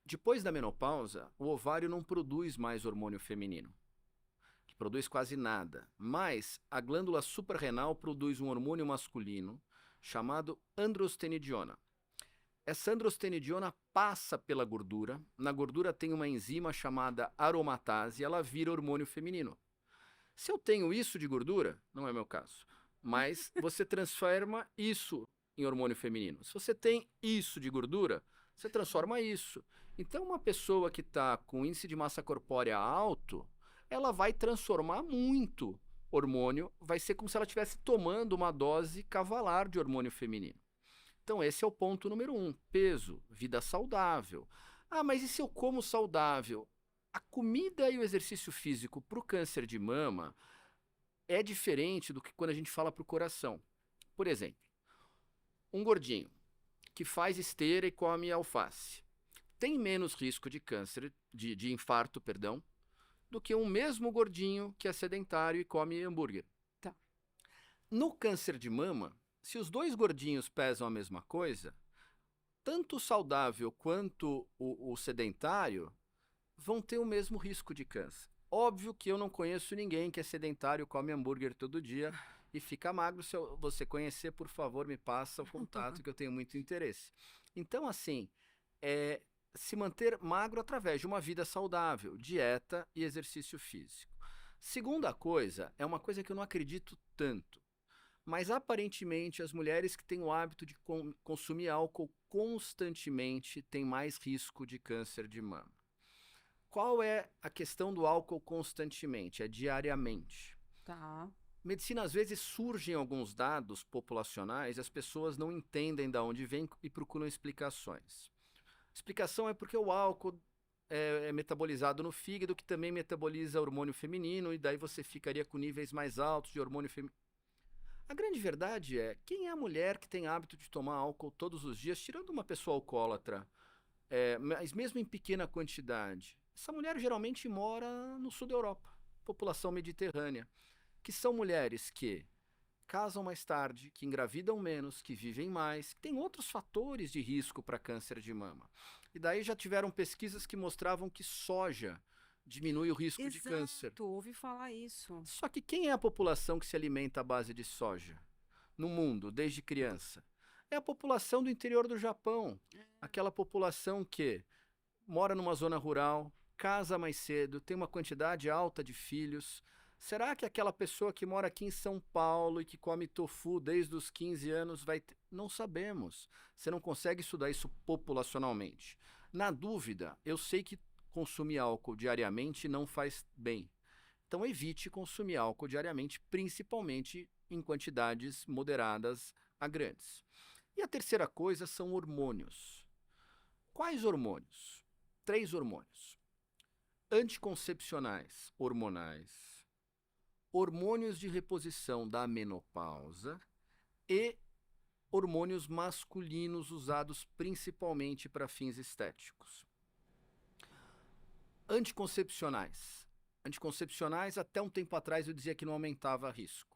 depois da menopausa, o ovário não produz mais hormônio feminino. Ele produz quase nada. Mas a glândula suprarrenal produz um hormônio masculino chamado androstenediona. Essa androstenediona passa pela gordura. Na gordura tem uma enzima chamada aromatase e ela vira hormônio feminino. Se eu tenho isso de gordura, não é meu caso, mas você transforma isso em hormônio feminino. Se você tem isso de gordura, você transforma isso. Então, uma pessoa que está com índice de massa corpórea alto, ela vai transformar muito hormônio, vai ser como se ela estivesse tomando uma dose cavalar de hormônio feminino. Então, esse é o ponto número 1, peso, vida saudável. Ah, mas e se eu como saudável? A comida e o exercício físico para o câncer de mama é diferente do que quando a gente fala para o coração. Por exemplo, um gordinho que faz esteira e come alface tem menos risco de câncer, de infarto, perdão, do que um mesmo gordinho que é sedentário e come hambúrguer. Tá. No câncer de mama, se os dois gordinhos pesam a mesma coisa, tanto o saudável quanto o sedentário vão ter o mesmo risco de câncer. Óbvio que eu não conheço ninguém que é sedentário, come hambúrguer todo dia e fica magro. Se você conhecer, por favor, me passa o contato que eu tenho muito interesse. Então, assim, se manter magro através de uma vida saudável, dieta e exercício físico. Segunda coisa, é uma coisa que eu não acredito tanto, mas aparentemente as mulheres que têm o hábito de consumir álcool constantemente têm mais risco de câncer de mama. Qual é a questão do álcool constantemente? É diariamente. Tá. Medicina, às vezes, surgem alguns dados populacionais e as pessoas não entendem de onde vem e procuram explicações. Explicação é porque o álcool é metabolizado no fígado, que também metaboliza hormônio feminino, e daí você ficaria com níveis mais altos de hormônio feminino. A grande verdade é, quem é a mulher que tem hábito de tomar álcool todos os dias, tirando uma pessoa alcoólatra, mas mesmo em pequena quantidade? Essa mulher geralmente mora no sul da Europa, população mediterrânea, que são mulheres que casam mais tarde, que engravidam menos, que vivem mais, que têm outros fatores de risco para câncer de mama. E daí já tiveram pesquisas que mostravam que soja diminui o risco de câncer. Exato, ouvi falar isso. Só que quem é a população que se alimenta à base de soja no mundo, desde criança? É a população do interior do Japão, aquela população que mora numa zona rural, casa mais cedo, tem uma quantidade alta de filhos. Será que aquela pessoa que mora aqui em São Paulo e que come tofu desde os 15 anos vai ter? Não sabemos. Você não consegue estudar isso populacionalmente. Na dúvida, eu sei que consumir álcool diariamente não faz bem. Então evite consumir álcool diariamente, principalmente em quantidades moderadas a grandes. E a terceira coisa são hormônios. Quais hormônios? 3 hormônios. Anticoncepcionais hormonais, hormônios de reposição da menopausa e hormônios masculinos usados principalmente para fins estéticos. Anticoncepcionais. Anticoncepcionais, até um tempo atrás eu dizia que não aumentava risco.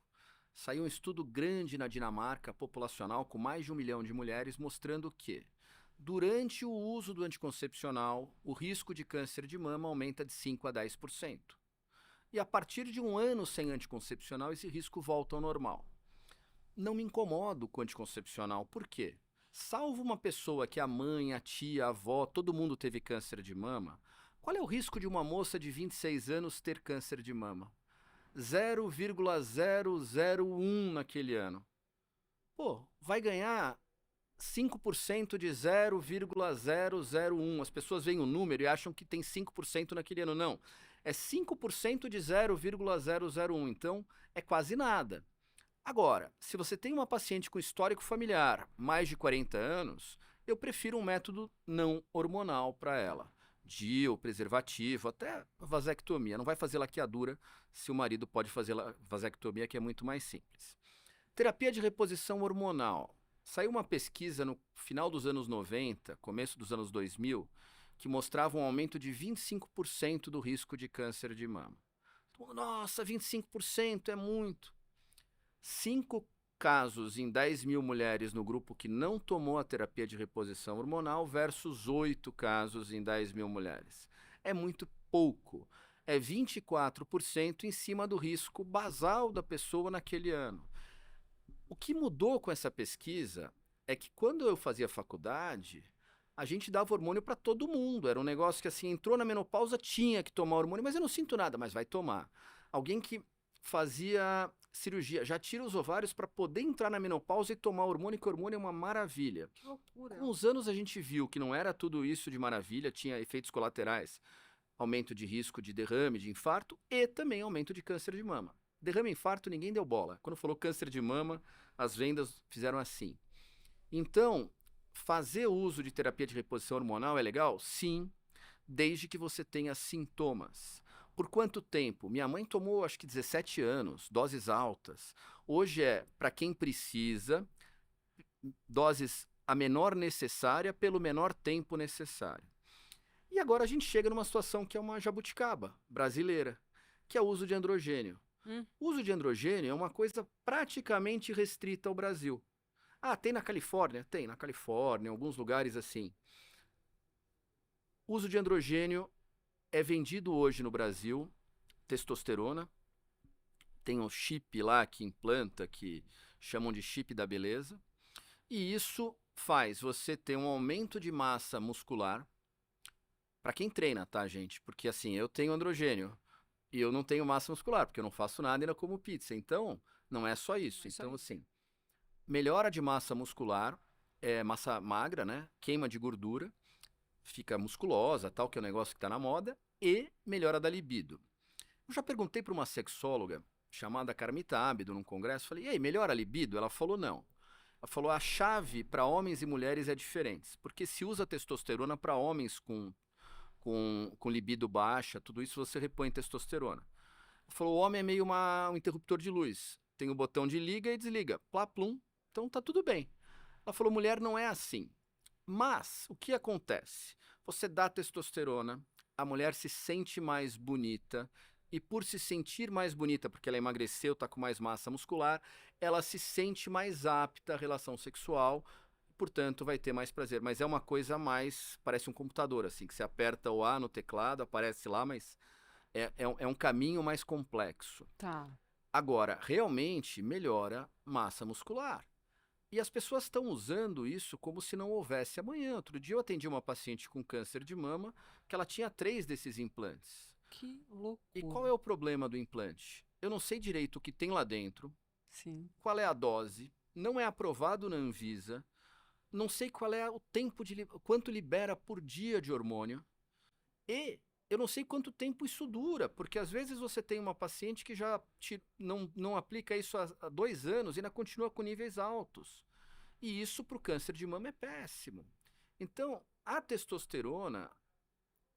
Saiu um estudo grande na Dinamarca, populacional, com mais de 1 milhão de mulheres, mostrando que, durante o uso do anticoncepcional, o risco de câncer de mama aumenta de 5 a 10%. E a partir de 1 ano sem anticoncepcional, esse risco volta ao normal. Não me incomodo com anticoncepcional, por quê? Salvo uma pessoa que a mãe, a tia, a avó, todo mundo teve câncer de mama, qual é o risco de uma moça de 26 anos ter câncer de mama? 0,001 naquele ano. Pô, vai ganhar 5% de 0,001. As pessoas veem o número e acham que tem 5% naquele ano. Não, é 5% de 0,001. Então, é quase nada. Agora, se você tem uma paciente com histórico familiar, mais de 40 anos, eu prefiro um método não hormonal para ela. DIU, preservativo, até vasectomia. Não vai fazer laqueadura se o marido pode fazer vasectomia, que é muito mais simples. Terapia de reposição hormonal. Saiu uma pesquisa no final dos anos 90, começo dos anos 2000, que mostrava um aumento de 25% do risco de câncer de mama. Nossa, 25% é muito. 5 casos em 10 mil mulheres no grupo que não tomou a terapia de reposição hormonal versus 8 casos em 10 mil mulheres. É muito pouco. É 24% em cima do risco basal da pessoa naquele ano. O que mudou com essa pesquisa é que quando eu fazia faculdade, a gente dava hormônio para todo mundo. Era um negócio que assim, entrou na menopausa, tinha que tomar hormônio, mas eu não sinto nada, mas vai tomar. Alguém que fazia cirurgia, já tira os ovários para poder entrar na menopausa e tomar hormônio, que hormônio é uma maravilha. Que loucura. Com os anos a gente viu que não era tudo isso de maravilha, tinha efeitos colaterais, aumento de risco de derrame, de infarto e também aumento de câncer de mama. Derrame e infarto ninguém deu bola. Quando falou câncer de mama, as vendas fizeram assim. Então, fazer uso de terapia de reposição hormonal é legal? Sim, desde que você tenha sintomas. Por quanto tempo? Minha mãe tomou, acho que 17 anos, doses altas. Hoje é para quem precisa, doses a menor necessária pelo menor tempo necessário. E agora a gente chega numa situação que é uma jabuticaba brasileira, que é o uso de androgênio. O uso de androgênio é uma coisa praticamente restrita ao Brasil. Ah, tem na Califórnia? Tem na Califórnia, em alguns lugares assim. O uso de androgênio é vendido hoje no Brasil, testosterona. Tem um chip lá que implanta, que chamam de chip da beleza. E isso faz você ter um aumento de massa muscular. Para quem treina, tá, gente? Porque assim, eu tenho androgênio e eu não tenho massa muscular, porque eu não faço nada e ainda como pizza. Então, não é só isso. Então, assim, melhora de massa muscular, massa magra, né? Queima de gordura, fica musculosa, tal, que é um negócio que está na moda, e melhora da libido. Eu já perguntei para uma sexóloga chamada Carmita Ábido num congresso, falei, e aí, melhora a libido? Ela falou, não. Ela falou, a chave para homens e mulheres é diferente, porque se usa testosterona para homens com libido baixa, tudo isso você repõe testosterona. Ela falou, o homem é meio um interruptor de luz, tem o botão de liga e desliga, plá, plum, então tá tudo bem. Ela falou, mulher não é assim. Mas, o que acontece? Você dá testosterona, a mulher se sente mais bonita, e por se sentir mais bonita, porque ela emagreceu, está com mais massa muscular, ela se sente mais apta à relação sexual, portanto vai ter mais prazer. Mas é uma coisa mais, parece um computador, assim, que você aperta o A no teclado, aparece lá, mas é um caminho mais complexo. Tá. Agora, realmente melhora massa muscular. E as pessoas estão usando isso como se não houvesse amanhã. Outro dia eu atendi uma paciente com câncer de mama que ela tinha 3 desses implantes. Que loucura. E qual é o problema do implante? Eu não sei direito o que tem lá dentro, Sim. qual é a dose, não é aprovado na Anvisa, não sei qual é o tempo quanto libera por dia de hormônio, e eu não sei quanto tempo isso dura, porque às vezes você tem uma paciente que já não aplica isso há 2 anos e ainda continua com níveis altos. E isso para o câncer de mama é péssimo. Então, A testosterona,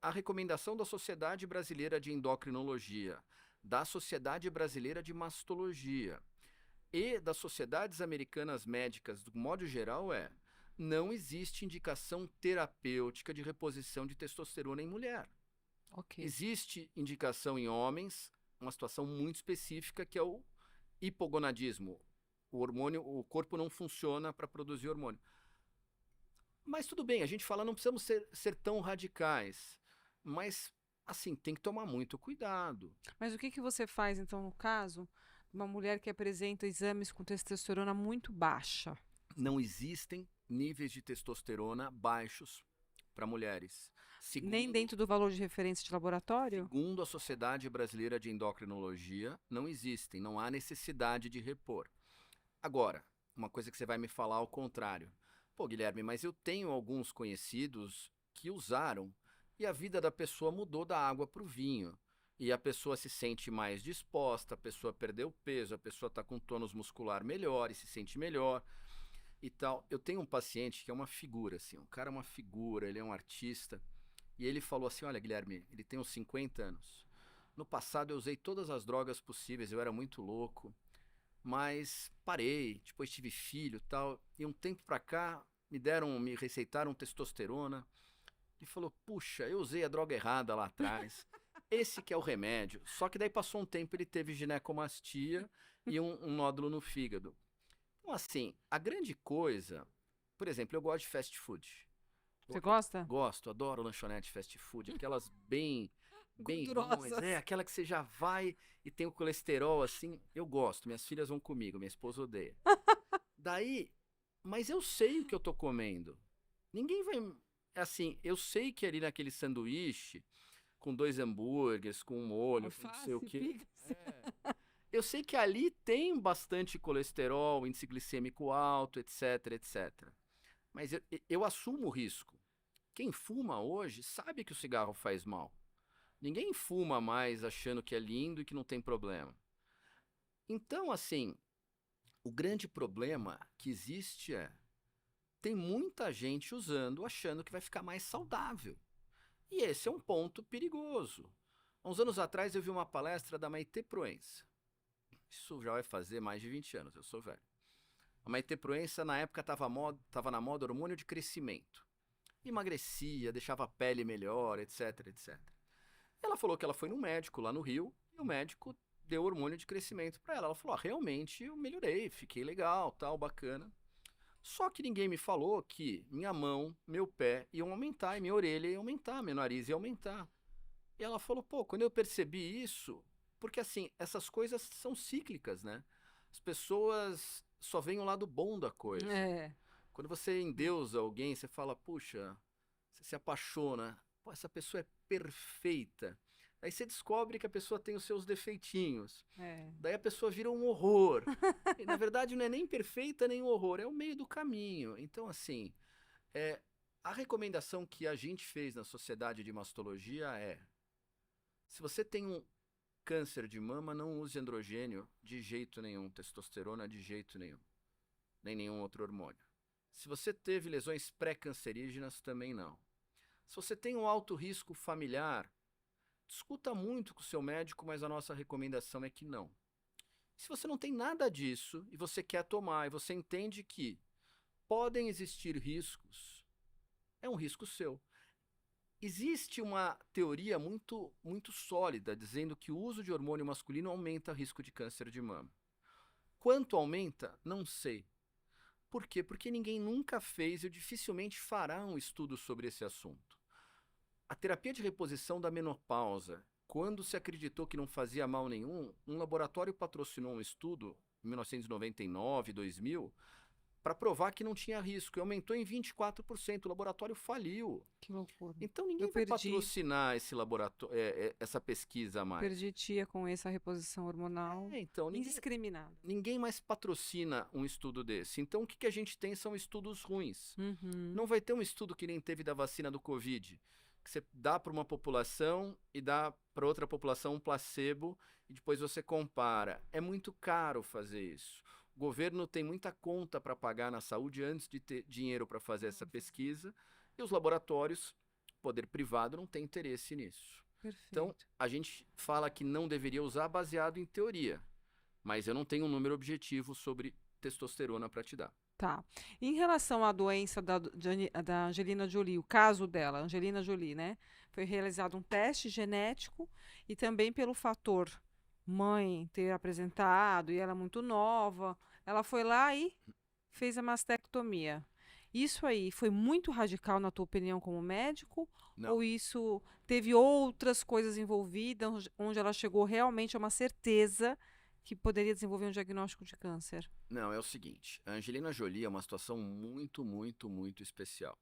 a recomendação da Sociedade Brasileira de Endocrinologia, da Sociedade Brasileira de Mastologia e das sociedades americanas médicas, do modo geral, não existe indicação terapêutica de reposição de testosterona em mulher. Ok. Existe indicação em homens, uma situação muito específica, que é o hipogonadismo. O corpo não funciona para produzir hormônio. Mas tudo bem, a gente fala, não precisamos ser tão radicais. Mas, assim, tem que tomar muito cuidado. Mas o que que você faz, então, no caso, de uma mulher que apresenta exames com testosterona muito baixa? Não existem níveis de testosterona baixos para mulheres. Nem dentro do valor de referência de laboratório? Segundo a Sociedade Brasileira de Endocrinologia, não existem, não há necessidade de repor. Agora, uma coisa que você vai me falar ao contrário. Pô, Guilherme, mas eu tenho alguns conhecidos que usaram e a vida da pessoa mudou da água para o vinho. E a pessoa se sente mais disposta, a pessoa perdeu peso, a pessoa está com tônus muscular melhor e se sente melhor e tal. Eu tenho um paciente que é uma figura, assim, um cara é uma figura, ele é um artista. E ele falou assim, olha, Guilherme, ele tem uns 50 anos. No passado eu usei todas as drogas possíveis, eu era muito louco, mas parei, depois tive filho e tal, e um tempo pra cá me receitaram testosterona. Ele falou, puxa, eu usei a droga errada lá atrás, esse que é o remédio. Só que daí passou um tempo, ele teve ginecomastia e um nódulo no fígado. Então assim, a grande coisa, por exemplo, eu gosto de fast food. Você gosta? Gosto, adoro lanchonete fast food, aquelas bem ruins, Gordurosas. aquela que você já vai e tem o colesterol assim, eu gosto, minhas filhas vão comigo, minha esposa odeia. Daí, mas eu sei o que eu tô comendo. Ninguém vai, assim, eu sei que ali naquele sanduíche, com 2 hambúrgueres, com um molho, com não sei o quê, picles. eu sei que ali tem bastante colesterol, índice glicêmico alto, etc, etc. Mas eu assumo o risco. Quem fuma hoje sabe que o cigarro faz mal. Ninguém fuma mais achando que é lindo e que não tem problema. Então, assim, o grande problema que existe tem muita gente usando achando que vai ficar mais saudável. E esse é um ponto perigoso. Há uns anos atrás eu vi uma palestra da Maitê Proença. Isso já vai fazer mais de 20 anos, eu sou velho. A Maitê Proença, na época, estava na moda hormônio de crescimento. Emagrecia, deixava a pele melhor, etc, etc. Ela falou que ela foi no médico lá no Rio e o médico deu hormônio de crescimento para ela. Ela falou, realmente eu melhorei, fiquei legal, tal, bacana. Só que ninguém me falou que minha mão, meu pé iam aumentar e minha orelha ia aumentar, meu nariz ia aumentar. E ela falou, pô, quando eu percebi isso, porque assim, essas coisas são cíclicas, né? As pessoas só veem o lado bom da coisa. É. Quando você endeusa alguém, você fala, puxa, você se apaixona, pô, essa pessoa é perfeita. Aí você descobre que a pessoa tem os seus defeitinhos. É. Daí a pessoa vira um horror. E na verdade não é nem perfeita nem um horror, é o meio do caminho. Então, assim, a recomendação que a gente fez na Sociedade de Mastologia se você tem um câncer de mama, não use androgênio de jeito nenhum, testosterona de jeito nenhum, nem nenhum outro hormônio. Se você teve lesões pré-cancerígenas, também não. Se você tem um alto risco familiar, discuta muito com o seu médico, mas a nossa recomendação é que não. Se você não tem nada disso e você quer tomar e você entende que podem existir riscos, é um risco seu. Existe uma teoria muito, muito sólida dizendo que o uso de hormônio masculino aumenta o risco de câncer de mama. Quanto aumenta? Não sei. Por quê? Porque ninguém nunca fez e dificilmente fará um estudo sobre esse assunto. A terapia de reposição da menopausa, quando se acreditou que não fazia mal nenhum, um laboratório patrocinou um estudo em 1999, 2000, para provar que não tinha risco e aumentou em 24%. O laboratório faliu. Que loucura. Então ninguém vai patrocinar esse laboratório, essa pesquisa mais. Perdi tia com essa reposição hormonal Então, indiscriminada. Ninguém mais patrocina um estudo desse. Então o que a gente tem são estudos ruins. Uhum. Não vai ter um estudo que nem teve da vacina do Covid, que você dá para uma população e dá para outra população um placebo e depois você compara. É muito caro fazer isso. O governo tem muita conta para pagar na saúde antes de ter dinheiro para fazer essa pesquisa. E os laboratórios, poder privado, não tem interesse nisso. Então, Perfeito. a gente fala que não deveria usar baseado em teoria, mas eu não tenho um número objetivo sobre testosterona para te dar. Tá. Em relação à doença da Angelina Jolie, o caso dela, Angelina Jolie, né? Foi realizado um teste genético e também pelo fator mãe ter apresentado e ela muito nova, ela foi lá e fez a mastectomia. Isso aí foi muito radical na tua opinião como médico? Não. Ou isso teve outras coisas envolvidas, onde ela chegou realmente a uma certeza que poderia desenvolver um diagnóstico de câncer? Não, é o seguinte, a Angelina Jolie é uma situação muito, muito, muito especial.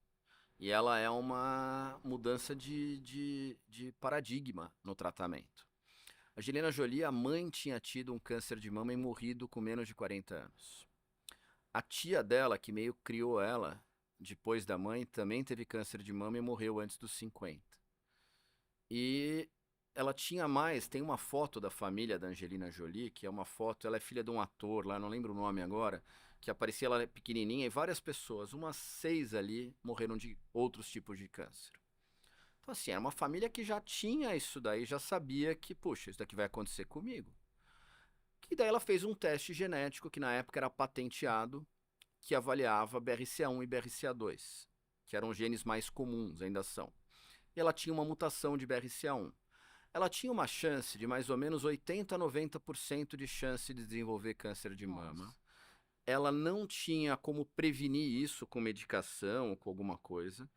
E ela é uma mudança de paradigma no tratamento. A Angelina Jolie, a mãe tinha tido um câncer de mama e morrido com menos de 40 anos. A tia dela, que meio criou ela depois da mãe, também teve câncer de mama e morreu antes dos 50. E ela tinha mais, tem uma foto da família da Angelina Jolie, que é uma foto, ela é filha de um ator lá, não lembro o nome agora, que aparecia ela pequenininha e várias pessoas, umas 6 ali, morreram de outros tipos de câncer. Então assim, era uma família que já tinha isso daí, já sabia que, puxa, isso daqui vai acontecer comigo. E daí ela fez um teste genético que na época era patenteado, que avaliava BRCA1 e BRCA2, que eram genes mais comuns, ainda são. E ela tinha uma mutação de BRCA1. Ela tinha uma chance de mais ou menos 80 a 90% de chance de desenvolver câncer de mama. Nossa. Ela não tinha como prevenir isso com medicação ou com alguma coisa.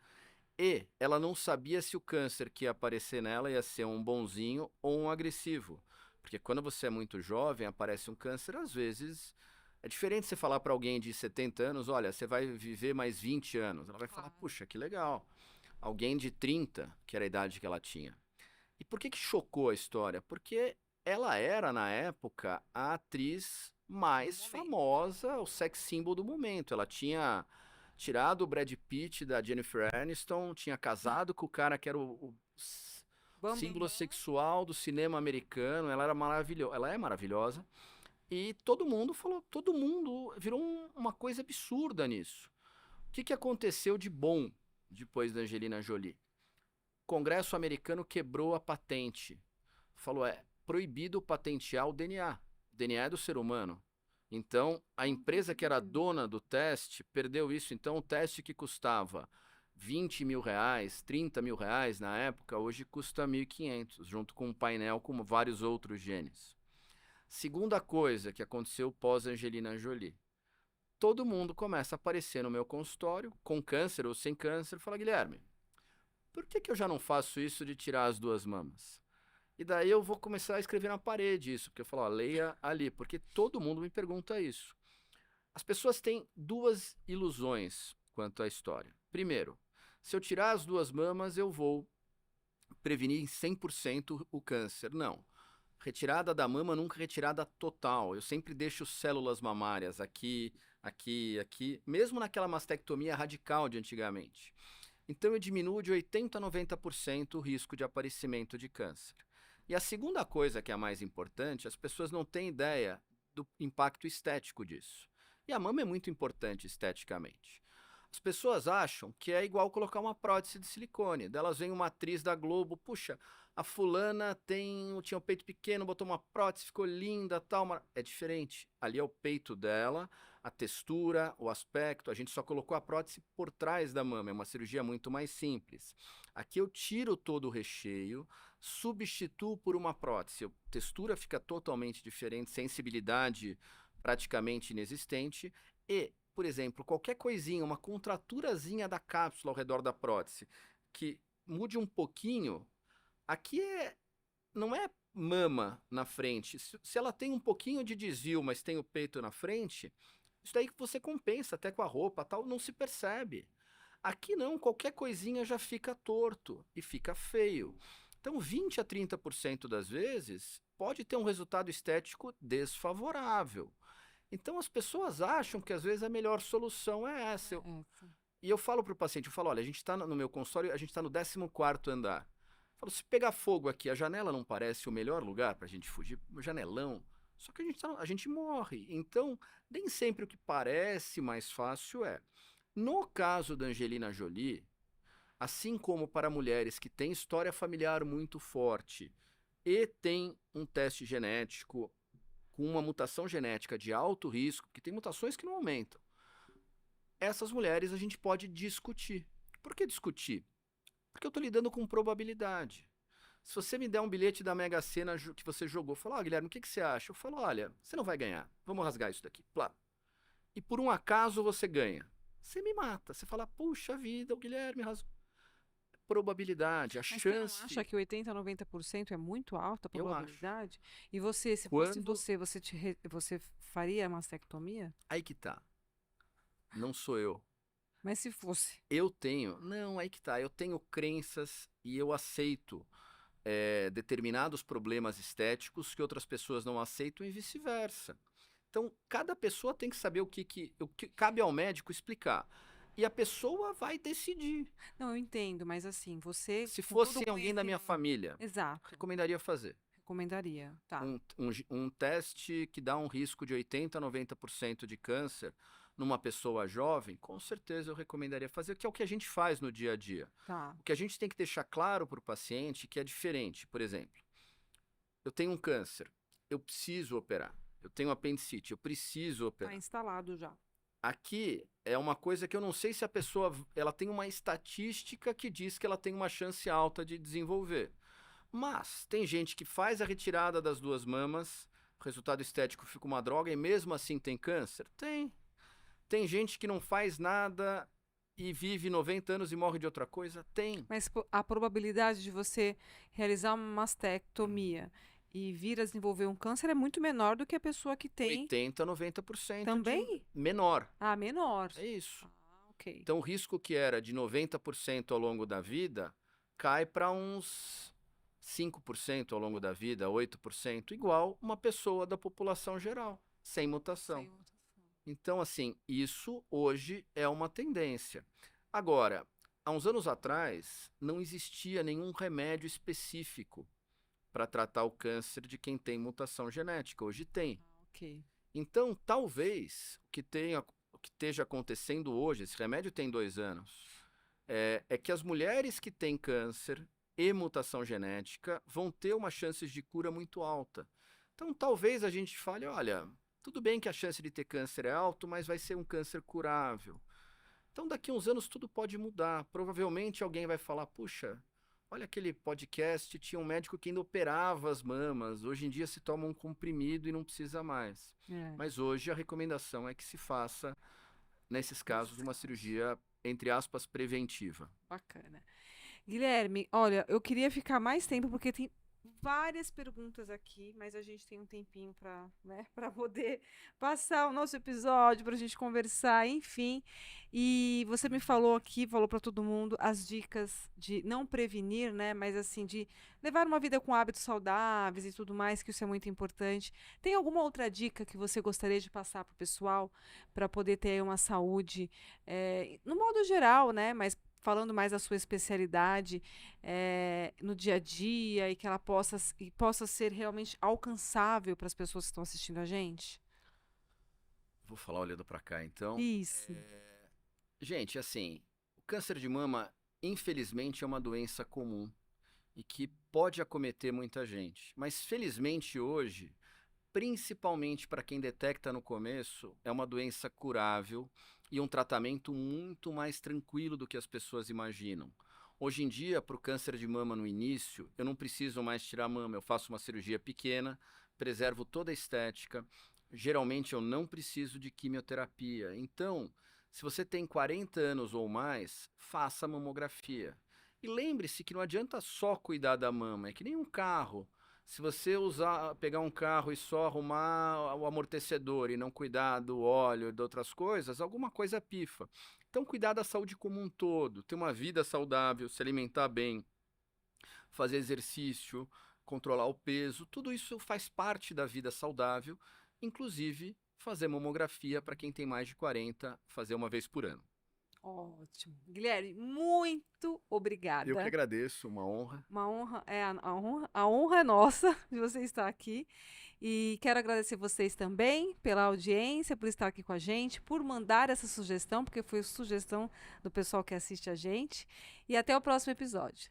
E ela não sabia se o câncer que ia aparecer nela ia ser um bonzinho ou um agressivo. Porque quando você é muito jovem, aparece um câncer, às vezes é diferente você falar para alguém de 70 anos, olha, você vai viver mais 20 anos. Ela vai falar, Claro. puxa, que legal. Alguém de 30, que era a idade que ela tinha. E por que que chocou a história? Porque ela era, na época, a atriz Do mais momento. famosa, o sex symbol do momento. Ela tinha tirado o Brad Pitt da Jennifer Aniston, tinha casado com o cara que era o símbolo Bambambam. sexual do cinema americano. Ela era maravilhosa, ela é maravilhosa. E todo mundo falou, todo mundo virou uma coisa absurda nisso. O que que aconteceu de bom depois da Angelina Jolie? O Congresso americano quebrou a patente. Falou, é proibido patentear o DNA. O DNA é do ser humano. Então, a empresa que era dona do teste perdeu isso. Então, o teste que custava 20 mil reais, 30 mil reais na época, hoje custa 1.500, junto com um painel com vários outros genes. Segunda coisa que aconteceu pós-Angelina Jolie. Todo mundo começa a aparecer no meu consultório, com câncer ou sem câncer, e fala, Guilherme, por que que eu já não faço isso de tirar as duas mamas? E daí eu vou começar a escrever na parede isso, porque eu falo, ó, leia ali, porque todo mundo me pergunta isso. As pessoas têm duas ilusões quanto à história. Primeiro, se eu tirar as duas mamas, eu vou prevenir em 100% o câncer. Não. Retirada da mama nunca retirada total. Eu sempre deixo células mamárias aqui, aqui, aqui, mesmo naquela mastectomia radical de antigamente. Então eu diminuo de 80 a 90% o risco de aparecimento de câncer. E a segunda coisa que é a mais importante, as pessoas não têm ideia do impacto estético disso. E a mama é muito importante esteticamente. As pessoas acham que é igual colocar uma prótese de silicone. Delas vem uma atriz da Globo, puxa, a fulana tinha o peito pequeno, botou uma prótese, ficou linda, tal. É diferente. Ali é o peito dela, a textura, o aspecto. A gente só colocou a prótese por trás da mama. É uma cirurgia muito mais simples. Aqui eu tiro todo o recheio, substituo por uma prótese. A textura fica totalmente diferente, sensibilidade praticamente inexistente e, por exemplo, qualquer coisinha, uma contraturazinha da cápsula ao redor da prótese que mude um pouquinho, aqui não é mama na frente. Se ela tem um pouquinho de desvio, mas tem o peito na frente, isso daí que você compensa até com a roupa, tal, não se percebe. Aqui não, qualquer coisinha já fica torto e fica feio. Então, 20 a 30% das vezes pode ter um resultado estético desfavorável. Então, as pessoas acham que às vezes a melhor solução é essa. Essa. E eu falo para o paciente, eu falo, olha, a gente está no meu consultório, a gente está no 14º andar. Eu falo, se pegar fogo aqui, a janela não parece o melhor lugar para a gente fugir? Um janelão. Só que a gente morre. Então, nem sempre o que parece mais fácil é. No caso da Angelina Jolie, assim como para mulheres que têm história familiar muito forte e têm um teste genético com uma mutação genética de alto risco, que tem mutações que não aumentam, essas mulheres a gente pode discutir. Por que discutir? Porque eu estou lidando com probabilidade. Se você me der um bilhete da Mega Sena que você jogou, fala, Guilherme, o que você acha? Eu falo, olha, você não vai ganhar, vamos rasgar isso daqui. Plá. E por um acaso você ganha. Você me mata. Você fala, puxa vida, o Guilherme rasgou. Probabilidade, a Mas você não chance. acha que 80, 90% é muito alta a Eu acho. probabilidade? E você, se fosse Quando. você faria a mastectomia? Aí que tá. Não sou eu. Mas se fosse. Eu tenho. Não, aí que tá. Eu tenho crenças e eu aceito determinados problemas estéticos que outras pessoas não aceitam e vice-versa. Então, cada pessoa tem que saber o que cabe ao médico explicar. E a pessoa vai decidir. Não, eu entendo, mas assim, você. Se Com todo fosse o alguém da minha conhecimento. família, Exato. recomendaria fazer. Recomendaria. Tá. Um teste que dá um risco de 80% a 90% de câncer numa pessoa jovem, com certeza eu recomendaria fazer, que é o que a gente faz no dia a dia. Tá. O que a gente tem que deixar claro para o paciente que é diferente. Por exemplo, eu tenho um câncer, eu preciso operar. Eu tenho apendicite, eu preciso Tá operar. instalado já. Aqui é uma coisa que eu não sei se a pessoa ela tem uma estatística que diz que ela tem uma chance alta de desenvolver. Mas tem gente que faz a retirada das duas mamas, o resultado estético fica uma droga e mesmo assim tem câncer? Tem. Tem gente que não faz nada e vive 90 anos e morre de outra coisa? Tem. Mas a probabilidade de você realizar uma mastectomia e vir a desenvolver um câncer é muito menor do que a pessoa que tem 80, 90% também? menor. Ah, menor. É isso. Ah, ok. Então o risco que era de 90% ao longo da vida cai para uns 5% ao longo da vida, 8%, igual uma pessoa da população geral, sem mutação. Sem mutação. Então, assim, isso hoje é uma tendência. Agora, há uns anos atrás, não existia nenhum remédio específico para tratar o câncer de quem tem mutação genética. Hoje tem. Ok. Então, talvez o que esteja acontecendo hoje, esse remédio tem 2 anos, é que as mulheres que têm câncer e mutação genética vão ter uma chance de cura muito alta. Então, talvez a gente fale, olha, tudo bem que a chance de ter câncer é alta, mas vai ser um câncer curável. Então, daqui a uns anos tudo pode mudar. Provavelmente alguém vai falar, puxa, olha aquele podcast, tinha um médico que ainda operava as mamas. Hoje em dia se toma um comprimido e não precisa mais. É. Mas hoje a recomendação é que se faça, nesses casos, uma cirurgia, entre aspas, preventiva. Bacana. Guilherme, olha, eu queria ficar mais tempo porque tem várias perguntas aqui, mas a gente tem um tempinho para, né, para poder passar o nosso episódio, para a gente conversar, enfim. E você me falou aqui, falou para todo mundo as dicas de não prevenir, né, mas assim de levar uma vida com hábitos saudáveis e tudo mais, que isso é muito importante. Tem alguma outra dica que você gostaria de passar para o pessoal para poder ter uma saúde, no modo geral, né, mas falando mais da sua especialidade no dia a dia e que ela possa ser realmente alcançável para as pessoas que estão assistindo a gente? Vou falar olhando para cá, então. Isso. Gente, assim, o câncer de mama, infelizmente, é uma doença comum e que pode acometer muita gente. Mas, felizmente, hoje, principalmente para quem detecta no começo, é uma doença curável e um tratamento muito mais tranquilo do que as pessoas imaginam. Hoje em dia, para o câncer de mama no início, eu não preciso mais tirar a mama, eu faço uma cirurgia pequena, preservo toda a estética. Geralmente eu não preciso de quimioterapia. Então, se você tem 40 anos ou mais, faça a mamografia. E lembre-se que não adianta só cuidar da mama, é que nem um carro. Se você pegar um carro e só arrumar o amortecedor e não cuidar do óleo e de outras coisas, alguma coisa pifa. Então, cuidar da saúde como um todo, ter uma vida saudável, se alimentar bem, fazer exercício, controlar o peso, tudo isso faz parte da vida saudável, inclusive fazer mamografia para quem tem mais de 40, fazer uma vez por ano. Ótimo. Guilherme, muito obrigada. Eu que agradeço, uma honra. Uma honra, a honra é nossa de você estar aqui. E quero agradecer vocês também pela audiência, por estar aqui com a gente, por mandar essa sugestão, porque foi sugestão do pessoal que assiste a gente. E até o próximo episódio.